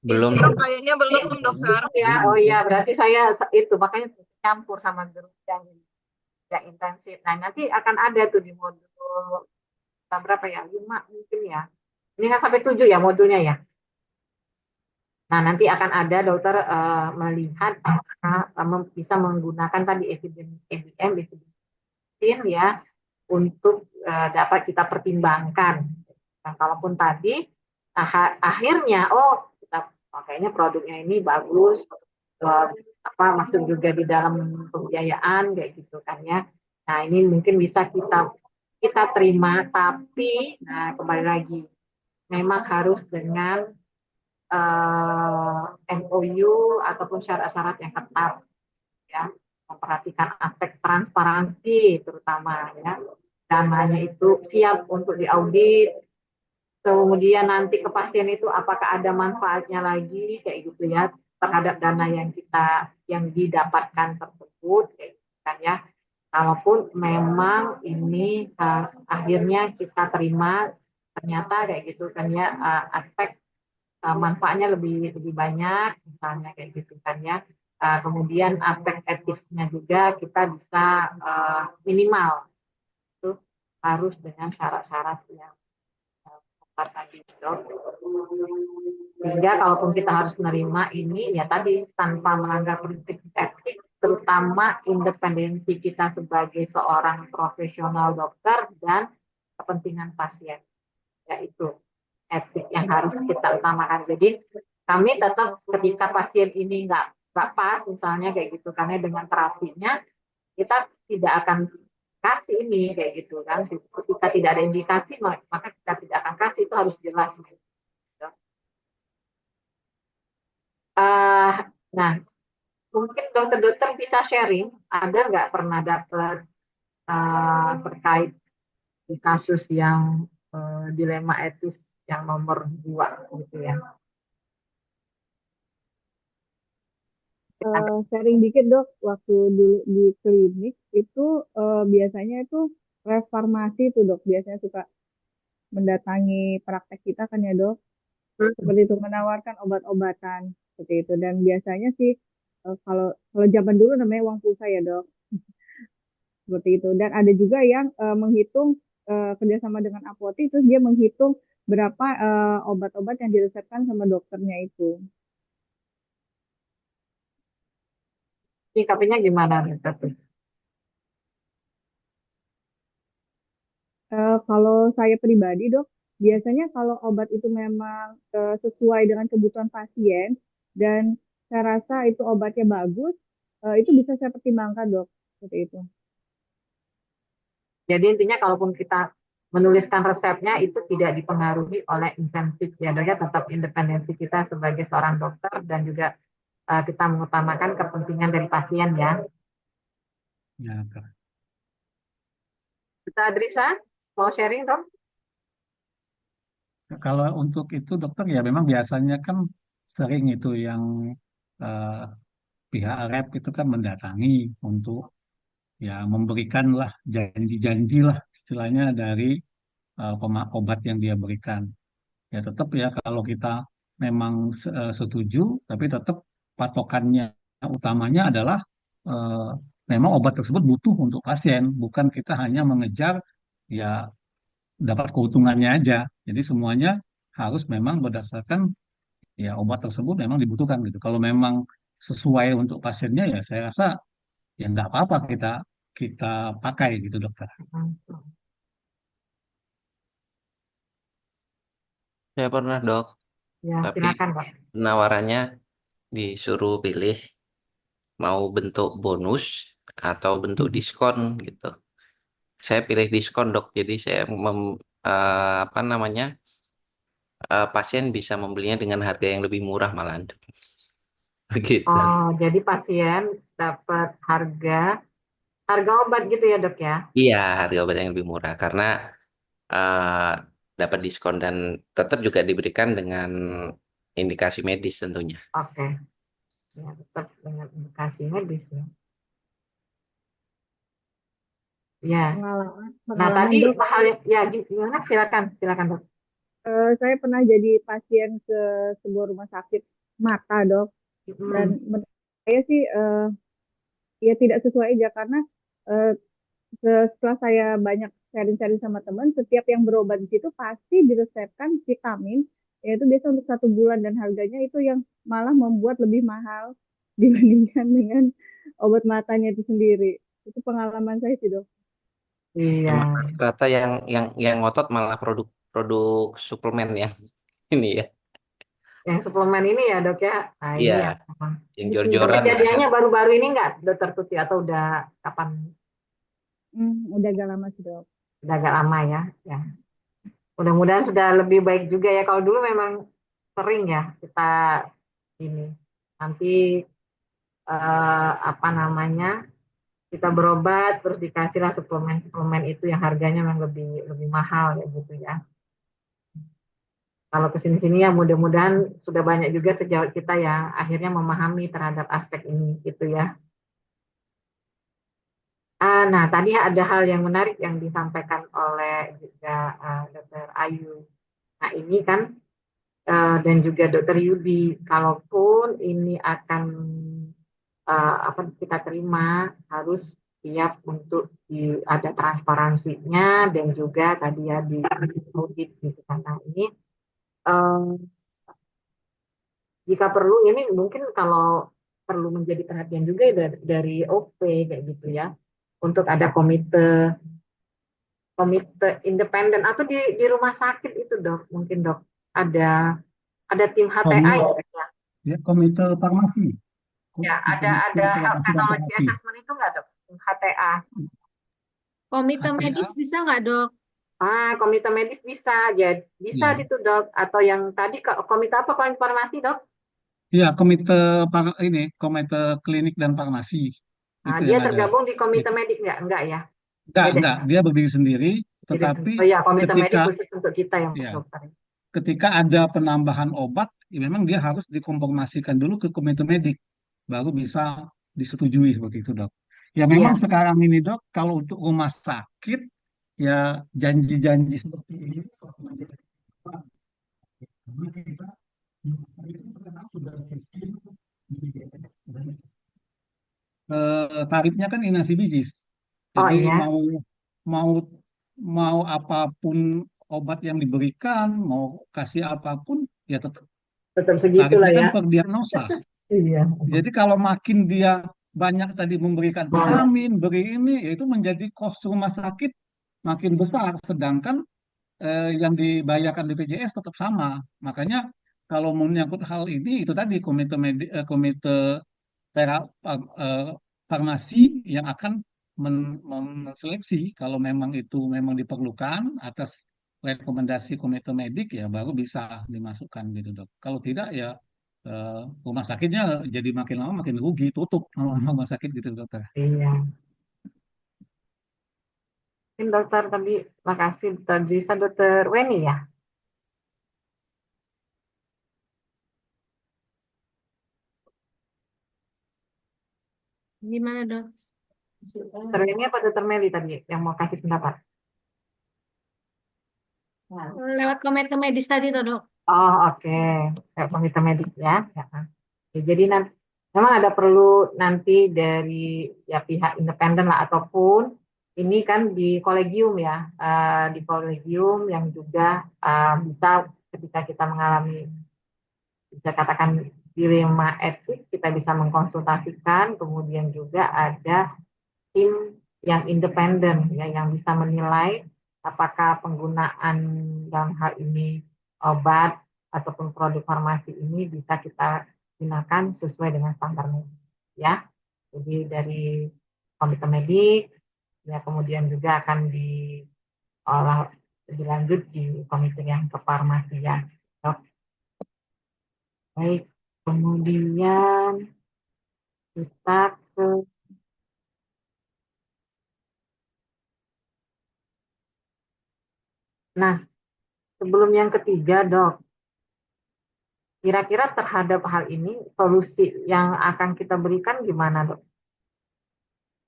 Belum. Kayaknya belum dokter. Ya, oh ya berarti saya itu makanya campur sama grup yang intensif. Nah nanti akan ada tuh di modul berapa ya 5 mungkin ya. Ini kan sampai 7 ya modulnya ya. Nah, nanti akan ada dokter melihat apakah bisa menggunakan tadi evidence ya untuk dapat kita pertimbangkan. Nah, kalaupun tadi akhirnya kita kayaknya produknya ini bagus masuk juga di dalam pembiayaan kayak gitu kan ya. Nah, ini mungkin bisa kita terima tapi nah kembali lagi memang harus dengan MOU ataupun syarat-syarat yang ketat ya memperhatikan aspek transparansi terutama ya dananya itu siap untuk diaudit kemudian nanti ke pasien itu apakah ada manfaatnya lagi kayak gitu ya terhadap dana yang didapatkan tersebut kayak gitu kan ya kalaupun memang ini akhirnya kita terima ternyata kayak gitu kan ya aspek manfaatnya lebih banyak misalnya kayak gitu kan ya kemudian aspek etisnya juga kita bisa minimal itu harus dengan syarat-syarat yang tepat tadi sehingga kalaupun kita harus menerima ini ya tadi tanpa melanggar prinsip etik terutama independensi kita sebagai seorang profesional dokter dan kepentingan pasien yaitu etik yang harus kita utamakan. Jadi kami tetap ketika pasien ini nggak pas misalnya kayak gitu karena dengan terapinya kita tidak akan kasih ini kayak gitu kan. Ketika tidak ada indikasi maka kita tidak akan kasih itu harus jelas. Nah mungkin dokter-dokter bisa sharing ada nggak pernah dapat terkait di kasus yang dilema etis yang nomor 2 gitu ya. Sharing dikit dok, waktu dulu di klinik itu biasanya itu reformasi tuh dok, biasanya suka mendatangi praktek kita kan ya dok, seperti itu menawarkan obat-obatan seperti itu. Dan biasanya sih kalau kalau zaman dulu namanya uang pulsa ya dok, seperti itu. Dan ada juga yang menghitung kerjasama dengan apotek, terus dia menghitung berapa obat-obat yang diresepkan sama dokternya itu. Sikapinya gimana dokter? Kalau saya pribadi dok, biasanya kalau obat itu memang sesuai dengan kebutuhan pasien dan saya rasa itu obatnya bagus, itu bisa saya pertimbangkan dok, seperti itu. Jadi intinya kalaupun kita menuliskan resepnya itu tidak dipengaruhi oleh insentif ya dok ya, tetap independensi kita sebagai seorang dokter dan juga kita mengutamakan kepentingan dari pasien ya. Ya, Kak. Kita Adrisa mau sharing dok? Kalau untuk itu dokter ya memang biasanya kan sering itu yang eh, pihak rep itu kan mendatangi untuk ya memberikan lah janji-janji lah istilahnya dari obat yang dia berikan. Ya tetap ya kalau kita memang setuju, tapi tetap patokannya utamanya adalah eh, memang obat tersebut butuh untuk pasien, bukan kita hanya mengejar ya dapat keuntungannya aja. Jadi semuanya harus memang berdasarkan ya obat tersebut memang dibutuhkan gitu. Kalau memang sesuai untuk pasiennya ya saya rasa ya nggak apa-apa kita kita pakai gitu dokter. Saya pernah dok, Ya tapi silakan dok. penawarannya disuruh pilih mau bentuk bonus atau bentuk diskon gitu. Saya pilih diskon dok, jadi saya apa namanya pasien bisa membelinya dengan harga yang lebih murah malahan dok. Begitu. Oh jadi pasien dapat harga obat gitu ya dok ya? Iya, harga obat yang lebih murah karena eh, dapat diskon dan tetap juga diberikan dengan indikasi medis tentunya. Oke, ya tetap dengan indikasi medis ya. Ya. Pengalaman, Nah pengalaman tadi dok, hal ya gimana? Silakan, silakan dok. saya pernah jadi pasien ke sebuah rumah sakit mata dok, dan Hmm. menurut saya sih ya tidak sesuai aja karena eh, setelah saya banyak sharing-sharing sama teman, setiap yang berobat di situ pasti diresepkan vitamin, yaitu biasa untuk 1 bulan dan harganya itu yang malah membuat lebih mahal dibandingkan dengan obat matanya itu sendiri. Itu pengalaman saya sih dok. Iya, Emang rata yang ngotot malah produk suplemen yang ini ya. yang suplemen ini ya dok ya. Nah Iya, ini ya. Memang. yang Betul Tapi dok. jor-joran lah kan. kejadiannya baru-baru ini nggak dokter Tuti atau udah kapan? Udah agak lama sih dok. Udah agak lama ya. Ya. Mudah-mudahan sudah lebih baik juga ya. Kalau dulu memang sering ya kita ini nanti apa namanya kita berobat terus dikasihlah suplemen-suplemen itu yang harganya memang lebih lebih mahal ya gitu ya. Kalau kesini-sini ya mudah-mudahan sudah banyak juga sejawat kita yang akhirnya memahami terhadap aspek ini gitu ya. Nah tadi ada hal yang menarik yang disampaikan oleh juga Dr. Ayu. Nah ini kan dan juga Dr. Yudi, kalaupun ini akan apa kita terima harus siap untuk ada transparansinya dan juga tadi ya di audit gitu karena ini eh, jika perlu ini mungkin kalau perlu menjadi perhatian juga ya dari OP kayak gitu ya untuk ada komite komite independen atau di rumah sakit itu dok mungkin dok ada tim HTA Komite, ya ya, komite farmasi, ya ada komite health farmasi dan technology terapi, assessment itu nggak dok HTA. Komite medis HTA, bisa nggak dok? Komite medis bisa, jadi bisa ya, gitu dok. Atau yang tadi komite apa? Komite farmasi dok? ya ini komite klinik dan farmasi itu Dia yang ada. tergabung di komite Itu medik nggak? Enggak ya? enggak, Beda. dia berdiri sendiri. Jadi, Tetapi oh ya, komite medik ketika khusus untuk kita yang ya dokter. ketika ada penambahan obat, ya memang dia harus dikonfirmasikan dulu ke komite medik, baru bisa disetujui seperti itu, Dok. Ya memang Iya, sekarang ini, Dok, kalau untuk rumah sakit, ya janji-janji seperti ini suatu menjadi kebutuhan. Karena kita itu sekarang sudah sistem tarifnya kan inasi bijis. oh Jadi iya, mau mau mau apapun obat yang diberikan, mau kasih apapun, ya tetap tetap segitulah tarifnya kan ya. per diagnosa. Iya. Jadi kalau makin dia banyak tadi memberikan vitamin, beri ini, ya itu menjadi kos rumah sakit makin besar. Sedangkan yang dibayarkan BPJS tetap sama. Makanya kalau menyangkut hal ini, itu tadi komite farmasi yang akan menseleksi kalau memang itu memang diperlukan atas rekomendasi komite medik, ya baru bisa dimasukkan gitu, Dok. Kalau tidak, ya eh, rumah sakitnya jadi makin lama makin rugi, tutup rumah sakit gitu, Dokter. Iya. Mungkin dokter tadi, makasih dokter bisa dokter Weni ya. Gimana, Dok? Dokter Weni apa dokter Meli tadi yang mau kasih pendapat? Lewat komite medis tadi tuh, Dok. Oh oke, kayak komite medik ya. Ya. Ya, jadi nanti memang ada perlu nanti dari ya pihak independen lah ataupun ini kan di kolegium ya, di kolegium yang juga bisa ketika kita mengalami bisa katakan dilema etik kita bisa mengkonsultasikan, kemudian juga ada tim yang independen ya yang bisa menilai apakah penggunaan dalam hal ini obat ataupun produk farmasi ini bisa kita gunakan sesuai dengan standar medis ya. Jadi dari komite medik ya kemudian juga akan diolah lebih lanjut di komite yang kefarmasian. Dok. Baik, kemudian kita ke nah sebelum yang ketiga dok. Kira-kira terhadap hal ini, solusi yang akan kita berikan gimana, dok?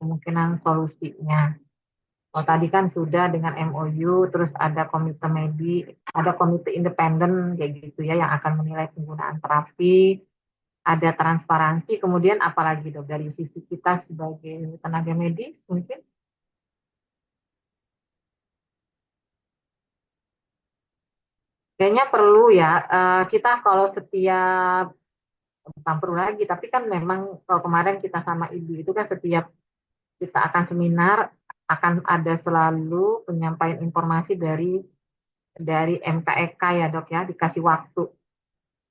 Kemungkinan solusinya. Oh, tadi kan sudah dengan MOU, terus ada komite medik, ada komite independen, kayak gitu ya, yang akan menilai penggunaan terapi, ada transparansi, kemudian apalagi, dok, dari sisi kita sebagai tenaga medis, mungkin? Kayaknya perlu ya, kita kalau setiap bukan perlu lagi, tapi kan memang kalau kemarin kita sama ibu itu kan setiap kita akan seminar akan ada selalu penyampaian informasi dari MKEK ya dok ya dikasih waktu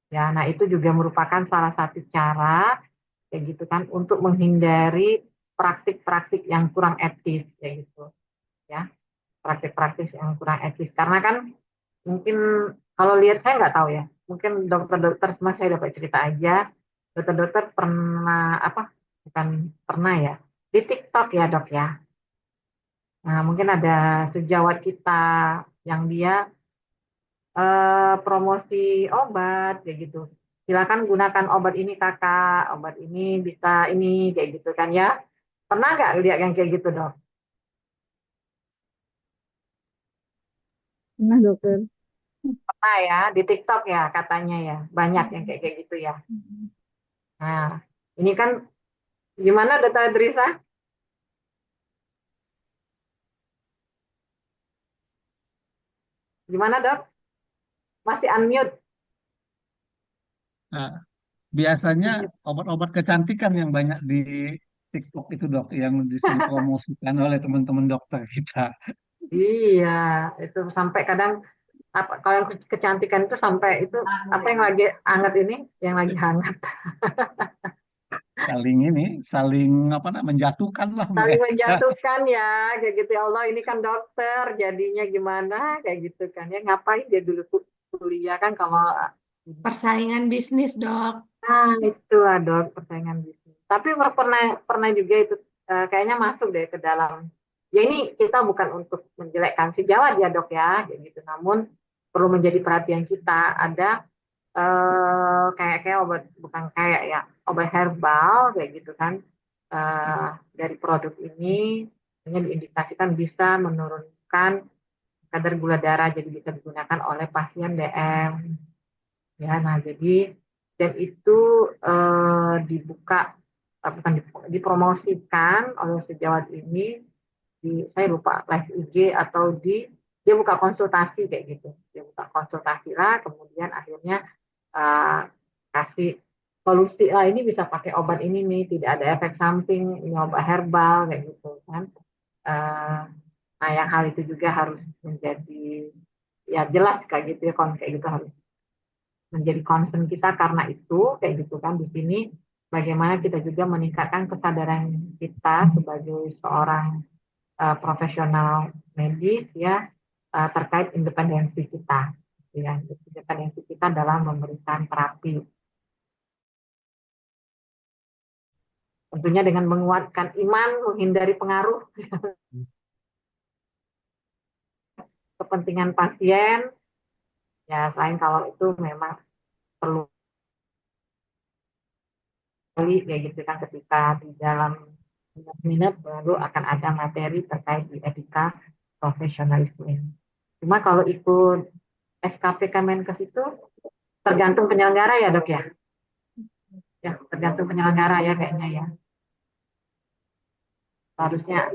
ya. Nah itu juga merupakan salah satu cara kayak gitu kan untuk menghindari praktik-praktik yang kurang etis kayak gitu ya, praktik-praktik yang kurang etis karena kan mungkin kalau lihat saya nggak tahu ya, mungkin dokter-dokter semua saya dapat cerita aja, dokter-dokter pernah apa bukan pernah ya di TikTok ya dok ya. Nah, mungkin ada sejawat kita yang dia promosi obat kayak gitu. Silakan gunakan obat ini kakak, obat ini bisa ini kayak gitu kan ya. Pernah nggak lihat yang kayak gitu dok? Nah, dokter. Pernah ya di TikTok ya katanya ya banyak yang kayak gitu ya. Nah ini kan gimana dokter Drisa? Gimana dok? Masih unmute? Nah, biasanya obat-obat kecantikan yang banyak di TikTok itu, Dok, yang dipromosikan oleh teman-teman dokter kita. Iya, itu sampai kadang apa kalau yang kecantikan itu sampai itu apa yang lagi hangat ini, yang lagi hangat. Saling ini, saling apa namanya, menjatuhkan lah Saling mereka. menjatuhkan ya kayak gitu ya Allah ini kan dokter jadinya gimana kayak gitu kan ya ngapain dia dulu kuliah kan kalau Persaingan bisnis, Dok. nah itu lah dok persaingan bisnis tapi pernah pernah juga itu kayaknya masuk deh ke dalam Ya ini kita bukan untuk menjelekkan sejawat ya dok ya, kayak gitu. Namun perlu menjadi perhatian kita. Ada kayak obat, bukan kayak ya, obat herbal kayak gitu kan, dari produk ini hanya diindikasikan bisa menurunkan kadar gula darah, jadi bisa digunakan oleh pasien DM ya. Nah jadi, dan itu dibuka, bukan dipromosikan oleh sejawat ini di, saya lupa, live IG atau di, dia buka konsultasi kayak gitu, dia buka konsultasi lah, kemudian akhirnya kasih solusi lah, ini bisa pakai obat ini nih, tidak ada efek samping, ini obat herbal kayak gitu kan. Uh, nah yang hal itu juga harus menjadi, ya jelas kayak gitu ya, kayak gitu harus menjadi concern kita. Karena itu kayak gitu kan, di sini bagaimana kita juga meningkatkan kesadaran kita sebagai seorang profesional medis ya, terkait independensi kita ya, independensi kita dalam memberikan terapi, tentunya dengan menguatkan iman, menghindari pengaruh kepentingan pasien ya. Selain kalau itu memang perlu ya gitu kan, ketika di dalam minat baru akan ada materi terkait di etika profesionalisme ini. Cuma kalau ikut SKP Kemenkes itu tergantung penyelenggara ya dok ya, ya tergantung penyelenggara ya kayaknya ya. Harusnya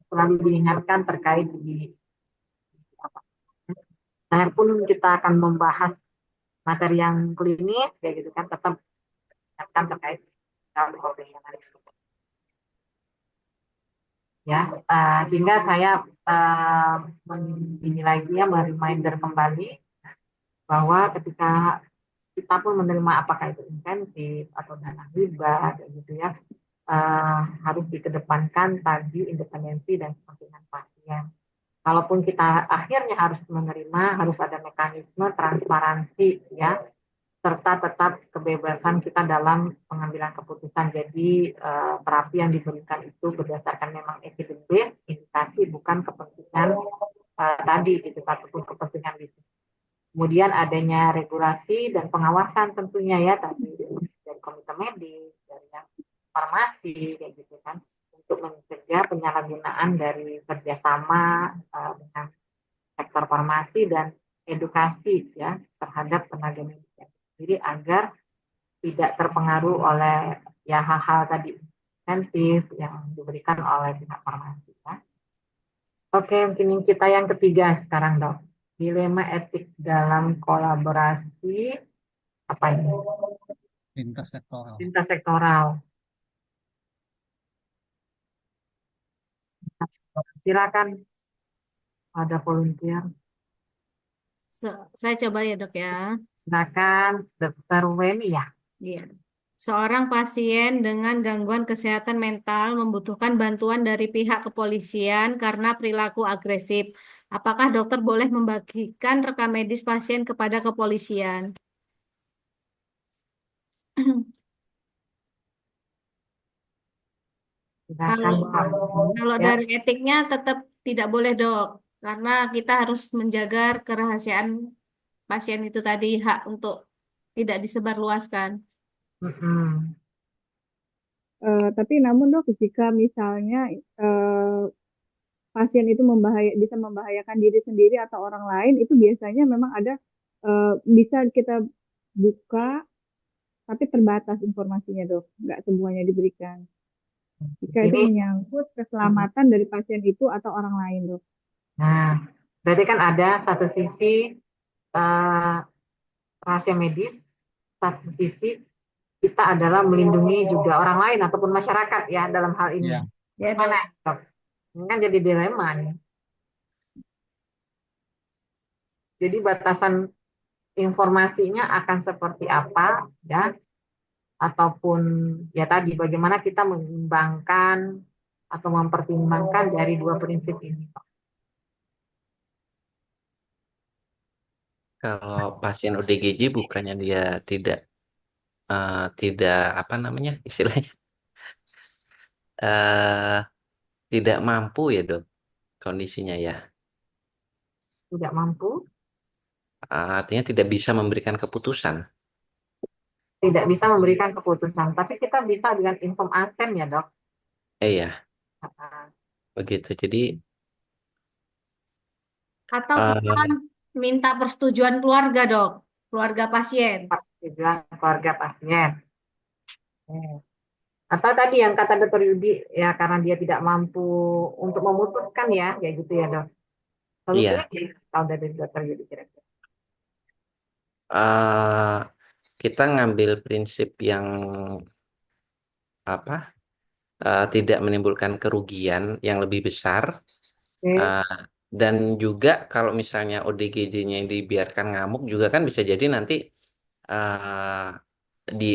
selalu diingatkan terkait di apa. Nah, pun kita akan membahas materi yang klinis kayak gitu kan, tetap diingatkan terkait profesionalisme ya. Sehingga saya ini lagi ya, reminder kembali bahwa ketika kita pun menerima, apakah itu insentif atau dana hibah kayak gitu ya, harus dikedepankan tadi independensi dan kepentingan pasien. Kalaupun kita akhirnya harus menerima, harus ada mekanisme transparansi ya, serta tetap kebebasan kita dalam pengambilan keputusan. Jadi terapi yang diberikan itu berdasarkan memang evidence based, indikasi, bukan kepentingan tadi gitu, ataupun kepentingan bisnis. Kemudian adanya regulasi dan pengawasan tentunya ya, tadi dari komite medis, dari farmasi kayak gitu kan, untuk mencegah penyalahgunaan dari kerjasama dengan sektor farmasi dan edukasi ya terhadap tenaga medis. Jadi agar tidak terpengaruh oleh ya hal-hal tadi insentif yang diberikan oleh pihak farmasi ya. Oke, mungkin kita yang ketiga sekarang dok, dilema etik dalam kolaborasi apa ini? Lintas sektoral. Lintas sektoral. Silakan, ada volunteer. Saya coba ya dok ya. Silakan, Dokter Weni ya. Iya. Seorang pasien dengan gangguan kesehatan mental membutuhkan bantuan dari pihak kepolisian karena perilaku agresif. Apakah dokter boleh membagikan rekam medis pasien kepada kepolisian? Silakan, Pak. Kalau Ya. dari etiknya tetap tidak boleh dok, karena kita harus menjaga kerahasiaan pasien itu tadi, hak untuk tidak disebarluaskan. Tapi namun dok, jika misalnya pasien itu bisa membahayakan diri sendiri atau orang lain, itu biasanya memang ada bisa kita buka, tapi terbatas informasinya dok, nggak semuanya diberikan. Jika itu menyangkut keselamatan dari pasien itu atau orang lain dok. Nah, berarti kan ada satu sisi rahasia medis, satu sisi kita adalah melindungi juga orang lain ataupun masyarakat ya dalam hal ini. Ya. Gimana dok? Ini kan jadi dilema nih. Jadi batasan informasinya akan seperti apa ya, ataupun ya tadi bagaimana kita mengimbangkan atau mempertimbangkan dari dua prinsip ini. Kalau pasien ODGJ bukannya dia tidak apa namanya istilahnya tidak mampu ya dok kondisinya ya. Tidak mampu, Artinya tidak bisa memberikan keputusan. tidak bisa memberikan keputusan. Tapi kita bisa dengan inform consent ya dok. Ya, Ah, begitu. Jadi Atau kita eh, minta persetujuan keluarga, Dok. Keluarga pasien. Tujuan keluarga pasien. Hmm. Atau tadi yang kata Dokter Yudi, ya karena dia tidak mampu untuk memutuskan ya, kayak gitu ya dok. Solusinya iya, kalau dari Dokter Yudi kira-kira. eh, kita ngambil prinsip yang apa? Tidak menimbulkan kerugian yang lebih besar. Oke. eh, dan juga kalau misalnya ODGJ-nya yang dibiarkan ngamuk juga kan bisa jadi nanti di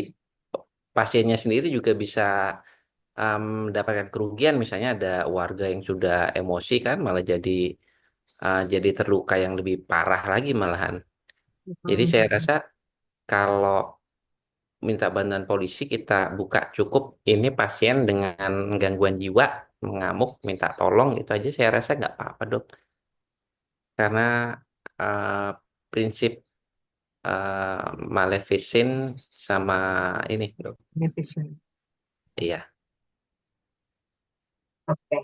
pasiennya sendiri juga bisa mendapatkan kerugian. Misalnya ada warga yang sudah emosi kan malah jadi terluka yang lebih parah lagi malahan. Jadi saya Hmm. rasa kalau minta bantuan polisi kita buka cukup ini pasien dengan gangguan jiwa mengamuk minta tolong itu aja saya rasa nggak apa-apa dok karena eh, prinsip maleficin sama ini dok. Beneficent. Iya. Oke.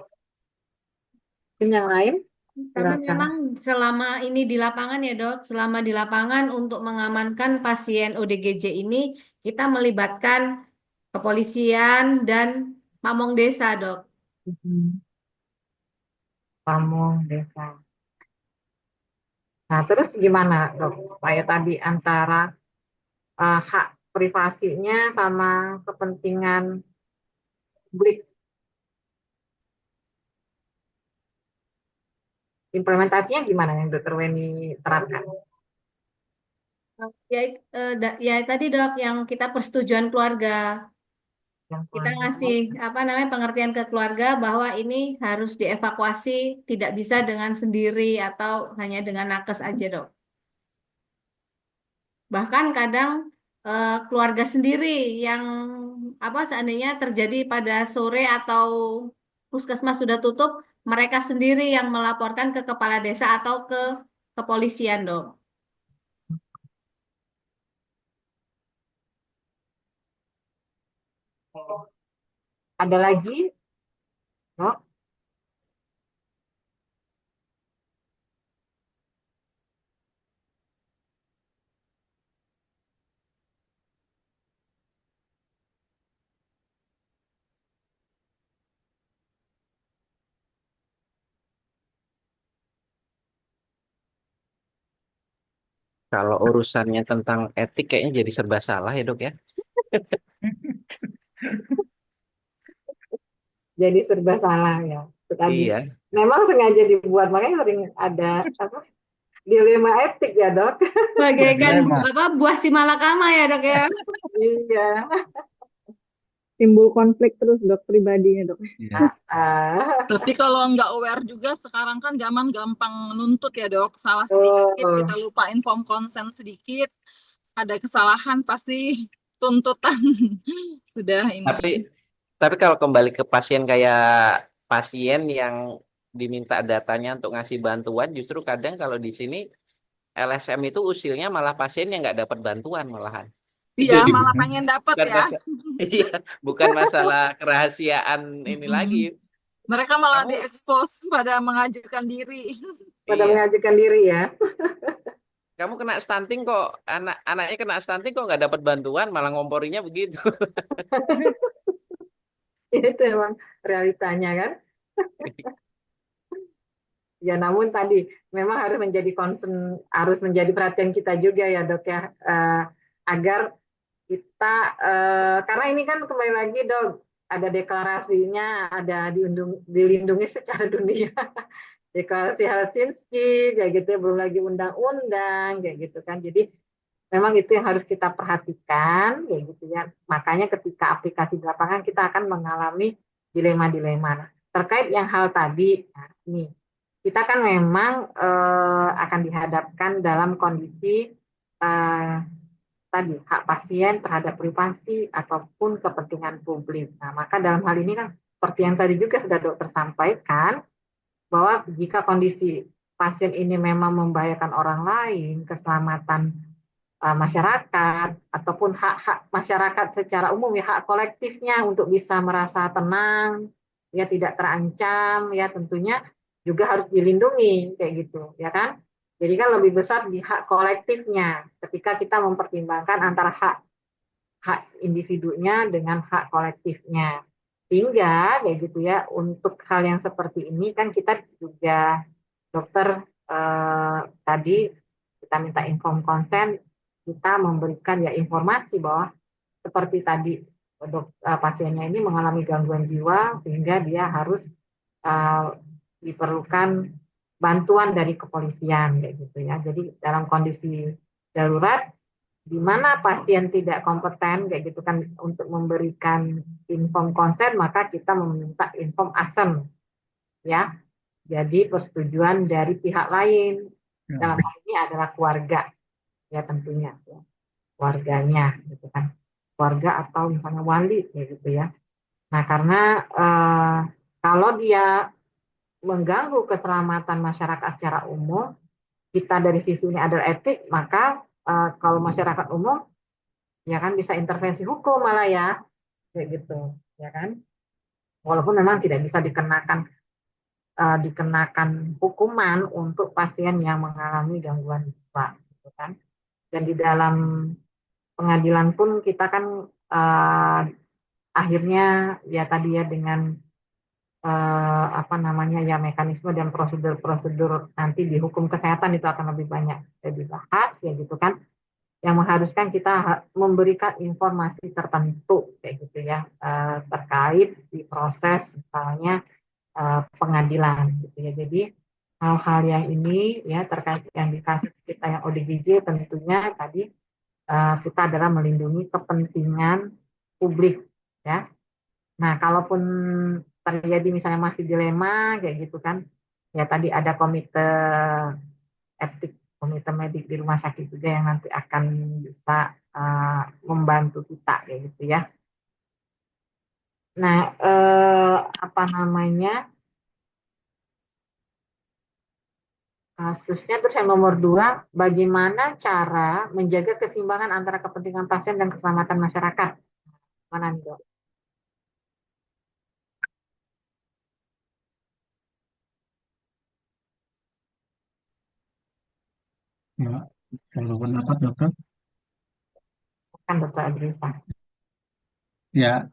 Mungkin yang lain, Tapi silakan. memang selama ini di lapangan ya, Dok, selama di lapangan untuk mengamankan pasien ODGJ ini, kita melibatkan kepolisian dan pamong desa, Dok. Hmm. Pamong desa. Nah, terus gimana dok? Supaya tadi antara hak privasinya sama kepentingan publik, implementasinya gimana yang Dokter Weni terapkan? Ya, ya tadi, Dok, yang kita persetujuan keluarga. Yang Kita keluarga. ngasih apa namanya pengertian ke keluarga bahwa ini harus dievakuasi, tidak bisa dengan sendiri atau hanya dengan nakes aja, Dok. Bahkan kadang keluarga sendiri yang apa seandainya terjadi pada sore atau puskesmas sudah tutup, mereka sendiri yang melaporkan ke kepala desa atau ke kepolisian, Dok. Ada lagi, dok? Kalau urusannya tentang etik kayaknya jadi serba salah ya dok ya. Jadi serba salah ya. Itu tadi. Iya. Memang sengaja dibuat, makanya sering ada apa, dilema etik ya dok. Bagaikan Dilema. apa buah si malakama ya, Dok ya. Iya. Timbul konflik terus dok pribadinya dok. Iya. Ah, Tapi kalau nggak aware juga sekarang kan zaman gampang nuntut ya dok. Salah sedikit, kita tuh. lupa inform konsen sedikit, ada kesalahan pasti tuntutan sudah Tapi ini. tapi kalau kembali ke pasien kayak pasien yang diminta datanya untuk ngasih bantuan, justru kadang kalau di sini LSM itu usilnya malah pasien yang nggak dapat bantuan malahan. Iya, Jadi malah pengen dapet bukan ya. iya, bukan masalah kerahasiaan ini lagi. Mm-mm. Mereka malah Kamu diekspos pada mengajukan diri. Pada iya, mengajukan diri ya. kamu kena stunting kok, anaknya kena stunting kok nggak dapat bantuan, malah ngomporinya begitu. Itu emang realitanya kan. Ya, namun tadi memang harus menjadi concern, harus menjadi perhatian kita juga ya dok ya, agar kita, karena ini kan kembali lagi dok, ada deklarasinya, ada dilindungi secara dunia, deklarasi Helsinki, kayak gitu, ya, belum lagi undang-undang, kayak gitu kan. Jadi memang itu yang harus kita perhatikan, kayak gitu ya. Makanya ketika aplikasi di lapangan kita akan mengalami dilema-dilema. Nah, terkait yang hal tadi, nah, ini kita kan memang akan dihadapkan dalam kondisi eh, tadi hak pasien terhadap privasi ataupun kepentingan publik. Nah, maka dalam hal ini kan seperti yang tadi juga sudah dokter sampaikan, bahwa jika kondisi pasien ini memang membahayakan orang lain, keselamatan masyarakat, ataupun hak-hak masyarakat secara umum, ya hak kolektifnya untuk bisa merasa tenang, ya tidak terancam, ya tentunya juga harus dilindungi, kayak gitu, ya kan? Jadi kan lebih besar di hak kolektifnya ketika kita mempertimbangkan antara hak individunya dengan hak kolektifnya. Sehingga kayak gitu ya, untuk hal yang seperti ini kan kita juga dokter tadi kita minta inform konsen, kita memberikan ya informasi bahwa seperti tadi pasiennya ini mengalami gangguan jiwa sehingga dia harus diperlukan bantuan dari kepolisian kayak gitu ya. Jadi dalam kondisi darurat di mana pasien tidak kompeten kayak gitu kan untuk memberikan inform konsen, maka kita meminta inform asem ya. Jadi persetujuan dari pihak lain, dalam hal ini adalah keluarga ya tentunya ya. Keluarganya gitu kan, keluarga atau misalnya wali kayak gitu ya. Nah karena kalau dia mengganggu keselamatan masyarakat secara umum, kita dari sisi ini adalah etik, maka kalau masyarakat umum ya kan bisa intervensi hukum malah ya kayak gitu ya kan, walaupun memang tidak bisa dikenakan hukuman untuk pasien yang mengalami gangguan jiwa gitu kan. Dan di dalam pengadilan pun kita kan akhirnya ya tadi ya dengan apa namanya ya mekanisme dan prosedur-prosedur nanti di hukum kesehatan itu akan lebih banyak dibahas ya gitu kan, yang mengharuskan kita memberikan informasi tertentu kayak gitu ya terkait di proses misalnya pengadilan gitu ya. Jadi hal-hal yang ini ya terkait yang di kasus kita yang ODGJ tentunya tadi kita adalah melindungi kepentingan publik ya. Nah, kalaupun terjadi misalnya masih dilema kayak gitu kan, ya tadi ada komite etik, komite medik di rumah sakit juga yang nanti akan bisa membantu kita kayak gitu ya. Nah, apa namanya kasusnya terus yang nomor 2, bagaimana cara menjaga keseimbangan antara kepentingan pasien dan keselamatan masyarakat? Mana nih, Dok? Ya, kalau pendapat dokter, Kan Dokter Adrisa. ya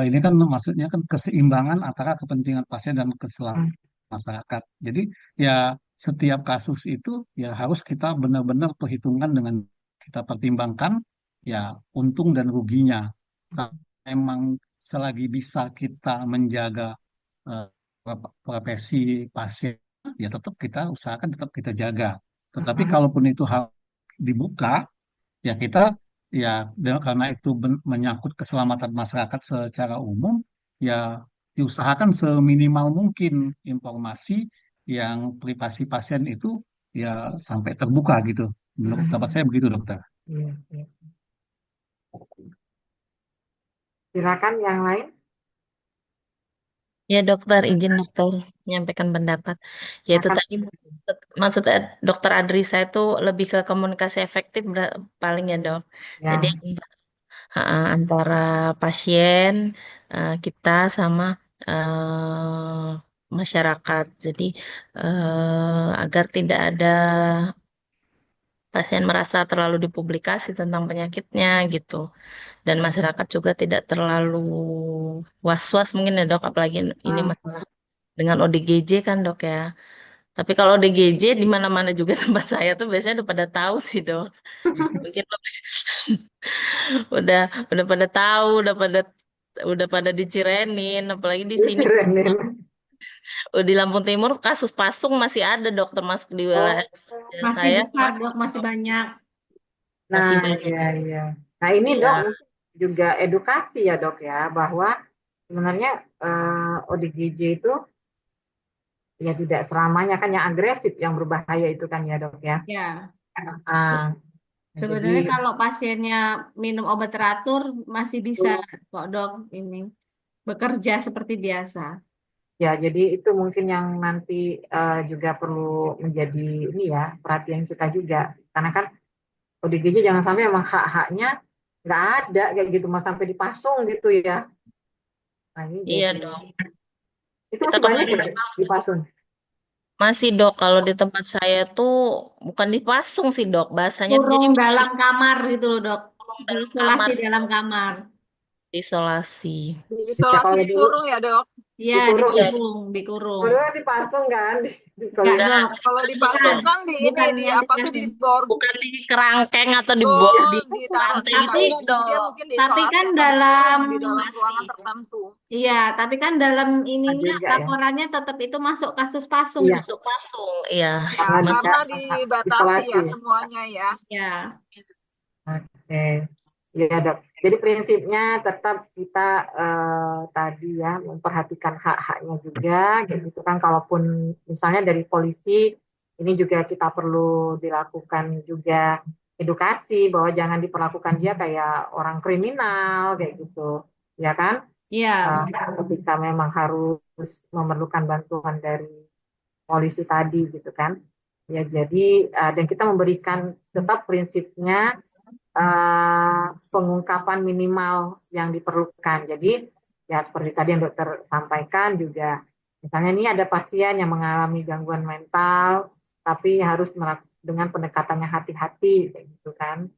ini kan maksudnya kan keseimbangan antara kepentingan pasien dan keselamatan masyarakat. Jadi ya setiap kasus itu ya harus kita benar-benar perhitungkan dengan kita pertimbangkan ya untung dan ruginya. Kalau memang selagi bisa kita menjaga eh, profesi pasien, ya tetap kita usahakan tetap kita jaga. Tetapi kalaupun itu hal dibuka, ya kita ya karena itu menyangkut keselamatan masyarakat secara umum, ya diusahakan seminimal mungkin informasi yang privasi pasien itu ya sampai terbuka gitu. Menurut pendapat saya begitu, dokter. Iya, iya. Silakan yang lain. Ya dokter, izin dokter menyampaikan pendapat. Yaitu Silakan. tadi maksudnya dokter Adrisa itu lebih ke komunikasi efektif paling ya dok. Ya. Jadi antara pasien kita sama masyarakat. Jadi agar tidak ada pasien merasa terlalu dipublikasi tentang penyakitnya gitu. Dan masyarakat juga tidak terlalu was-was mungkin ya dok, apalagi ini masalah dengan ODGJ kan dok ya. Tapi kalau ODGJ di mana-mana juga tempat saya tuh biasanya udah pada tahu sih dok. Mungkin udah udah pada tahu, udah pada dicirenin, apalagi di sini di Lampung Timur kasus pasung masih ada dok, termasuk di wilayah Masih saya besar dok, masih banyak. masih Nah, banyak. iya, iya. Nah, ini Iya. dok mungkin juga edukasi ya dok ya, bahwa sebenarnya ODGJ itu ya tidak selamanya kan yang agresif, yang berbahaya itu kan ya dok ya. Ya. Jadi Sebenarnya kalau pasiennya minum obat teratur masih bisa kok dok ini bekerja seperti biasa. Ya, jadi itu mungkin yang nanti juga perlu menjadi ini ya perhatian kita juga. Karena kan ODGJ jangan sampai emang hak-haknya nggak ada kayak gitu, mau sampai dipasung gitu ya. Nah, ini Iya jadi dok. itu Kita masih banyak kemarin ya dipasung. masih dok, kalau di tempat saya tuh bukan dipasung sih dok, bahasanya tuh Kurung jadi masih dalam kamar gitu loh, Dok. dikurung dalam Diisolasi kamar sih dalam dok, kamar. isolasi. Ya Diisolasi kalau dulu dikurung ya, Dok. Iya, dikurung Iya, ya, dikurung. kalau dulu dipasung kan, kalau Enggak, ini enggak Dok. Kalau dipasung Bukan. dipasung dok, kan di ini Bukan di yang apa tuh dikasih. di bor. bukan di kerangkeng atau ya Oh, di ditaruh lantai di gitu Tapi enggak kasur. Dia dok. mungkin tapi diisolasi kan atau dalam dikurung di dalam ruangan tertentu. iya, tapi kan dalam ininya juga ya. laporannya tetap itu masuk kasus pasung, Iya, Dok. Masuk pasung, iya. karena Karena Masuk. dibatasi ya isolasi. semuanya ya. Ya. Oke, ya dok. Jadi prinsipnya tetap kita tadi ya memperhatikan hak-haknya juga, kayak gitu kan. Kalaupun misalnya dari polisi, ini juga kita perlu dilakukan juga edukasi bahwa jangan diperlakukan dia kayak orang kriminal, kayak gitu, ya kan? Iya. Ketika memang harus memerlukan bantuan dari polisi tadi, gitu kan? Ya, jadi dan kita memberikan tetap prinsipnya pengungkapan minimal yang diperlukan. Jadi ya seperti tadi yang dokter sampaikan juga, misalnya ini ada pasien yang mengalami gangguan mental, tapi harus dengan pendekatannya hati-hati, kayak gitu kan.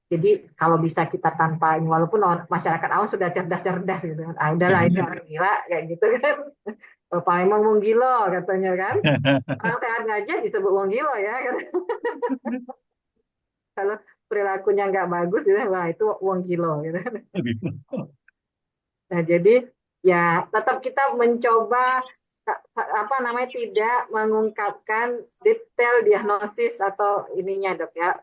Jadi kalau bisa kita tanpa ini, walaupun masyarakat awam sudah cerdas-cerdas gitu kan, udahlah ini orang gila kayak gitu kan. Pak emang wong gila katanya kan. Orang sehat aja disebut wong gila ya. Kalau perilakunya nggak bagus gitu, wah itu uang kilo gitu. Nah, jadi ya tetap kita mencoba apa namanya tidak mengungkapkan detail diagnosis atau ininya dok ya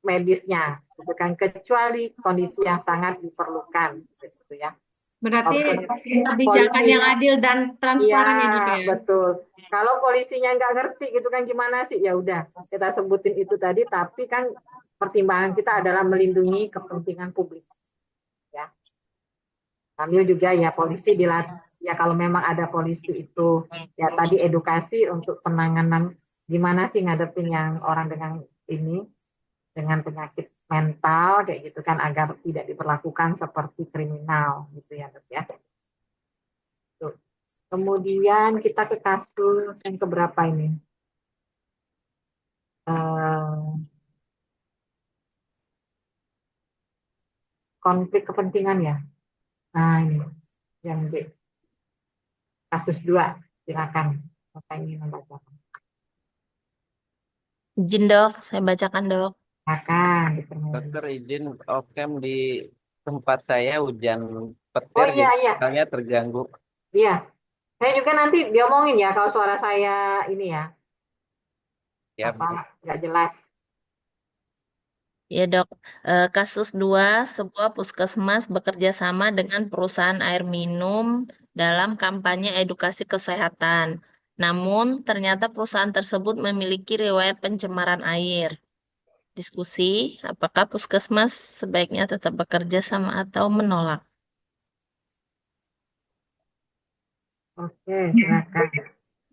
medisnya, gitu kan, kecuali kondisi yang sangat diperlukan gitu ya. Berarti kebijakan yang Polisinya, adil dan iya transparan ya, Dok ya. betul. Kalau polisinya nggak ngerti gitu kan gimana sih, ya udah kita sebutin itu tadi, tapi kan pertimbangan kita adalah melindungi kepentingan publik ya. Sambil juga ya polisi dilatih ya, kalau memang ada polisi itu ya tadi edukasi untuk penanganan gimana sih ngadepin yang orang dengan ini, dengan penyakit mental kayak gitu kan, agar tidak diperlakukan seperti kriminal gitu ya dok ya. Tuh. Kemudian kita ke kasus yang keberapa ini? Konflik kepentingan ya. Nah ini yang B, kasus 2, silakan. Bapak ingin membacakan. Izin dok, saya bacakan dok. Silakan. Dokter izin okem di tempat saya hujan Oh petir iya jadi iya sinyalnya terganggu. iya. Saya juga nanti diomongin ya kalau suara saya ini ya Ya, apa nggak jelas. Ya dok, kasus 2, sebuah puskesmas bekerja sama dengan perusahaan air minum dalam kampanye edukasi kesehatan. Namun, ternyata perusahaan tersebut memiliki riwayat pencemaran air. Diskusi, apakah puskesmas sebaiknya tetap bekerja sama atau menolak? Oke, silakan.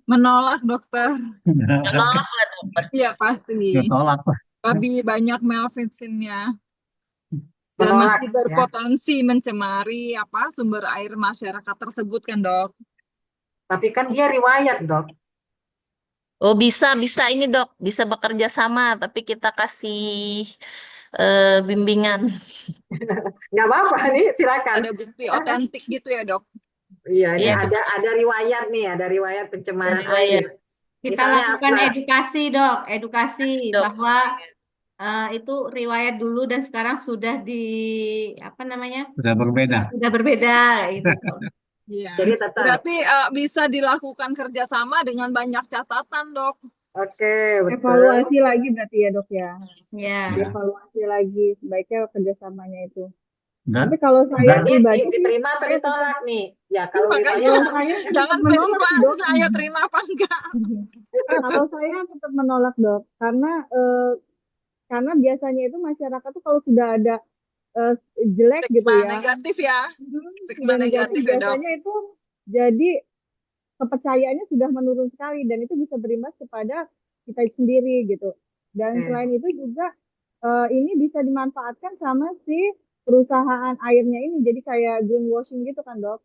Menolak, Dokter. Menolak lah dok, pasti. Iya, pasti. Tolak lah. Lebih banyak malfunction-nya. Dan Menolak masih ya. berpotensi mencemari apa sumber air masyarakat tersebut kan, Dok? Tapi kan dia riwayat dok. Oh bisa ini dok, bisa bekerja sama, tapi kita kasih bimbingan. Nggak apa-apa nih, silakan. Ada bukti otentik gitu ya, Dok? Iya, ini Iya, ada riwayat nih, ada riwayat pencemaran riwayat. air. Kita Misalnya lakukan apa? edukasi, Dok. Edukasi Dok. bahwa itu riwayat dulu dan sekarang sudah apa namanya? Sudah berbeda. Sudah berbeda gitu. Iya. Jadi tetap. Berarti bisa dilakukan kerjasama dengan banyak catatan, Dok. Oke, betul. Evaluasi lagi berarti ya dok ya. Ya. Ya. Evaluasi lagi sebaiknya kerjasamanya itu. Dan Tapi kalau saya Jadi pribadi sih, diterima atau saya ditolak nih? Ya kalau Makanya kalau riwayat, saya jangan tetap menolak fake dok. saya terima apa enggak. Kalau saya tetap menolak dok, karena biasanya itu masyarakat tuh kalau sudah ada eh, jelek gitu Stigma ya. negatif ya. Stigma Sudah negatif negatif ya, Dok. biasanya itu jadi kepercayaannya sudah menurun sekali dan itu bisa berimbas kepada kita sendiri gitu. Dan selain itu juga ini bisa dimanfaatkan sama si perusahaan airnya ini jadi kayak greenwashing gitu kan dok.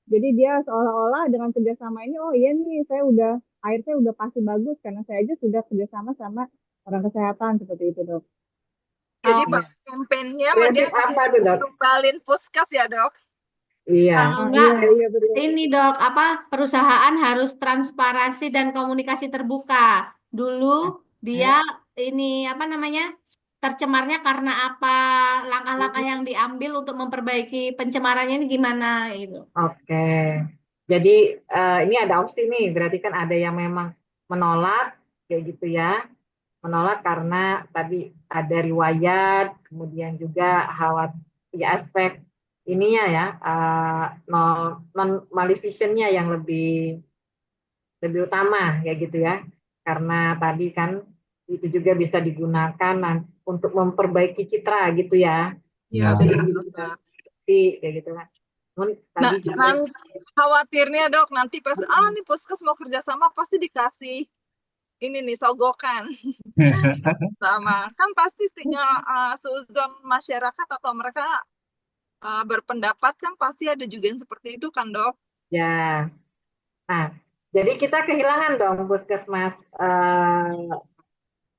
Jadi dia seolah-olah dengan kerjasama ini, oh iya nih air saya udah pasti bagus karena saya aja sudah kerjasama sama orang kesehatan seperti itu dok. Jadi Oh, kampanyenya Kreatif dia apa tuh dok? tumbalin Puskes ya, Dok. Iya. kalau enggak, Iya betul. ini dok, perusahaan harus transparansi dan komunikasi terbuka. Dulu dia ini tercemarnya karena apa, langkah-langkah yang diambil untuk memperbaiki pencemarannya ini gimana gitu. Oke. Jadi ini ada opsi nih, berarti kan ada yang memang menolak kayak gitu ya. Menolak karena tadi ada riwayat, kemudian juga ya aspek ininya ya, non maleficentnya yang lebih utama ya gitu ya. Karena tadi kan itu juga bisa digunakan untuk memperbaiki citra gitu ya. Iya, benar. Kayak gitu kan. Nah, Tadi juga khawatirnya dok nanti pas nih Puskes mau kerjasama pasti dikasih ini nih sogokan sama kan pasti seuzon masyarakat atau mereka berpendapat kan pasti ada juga yang seperti itu kan dok. ya. Nah, jadi kita kehilangan dong puskesmas,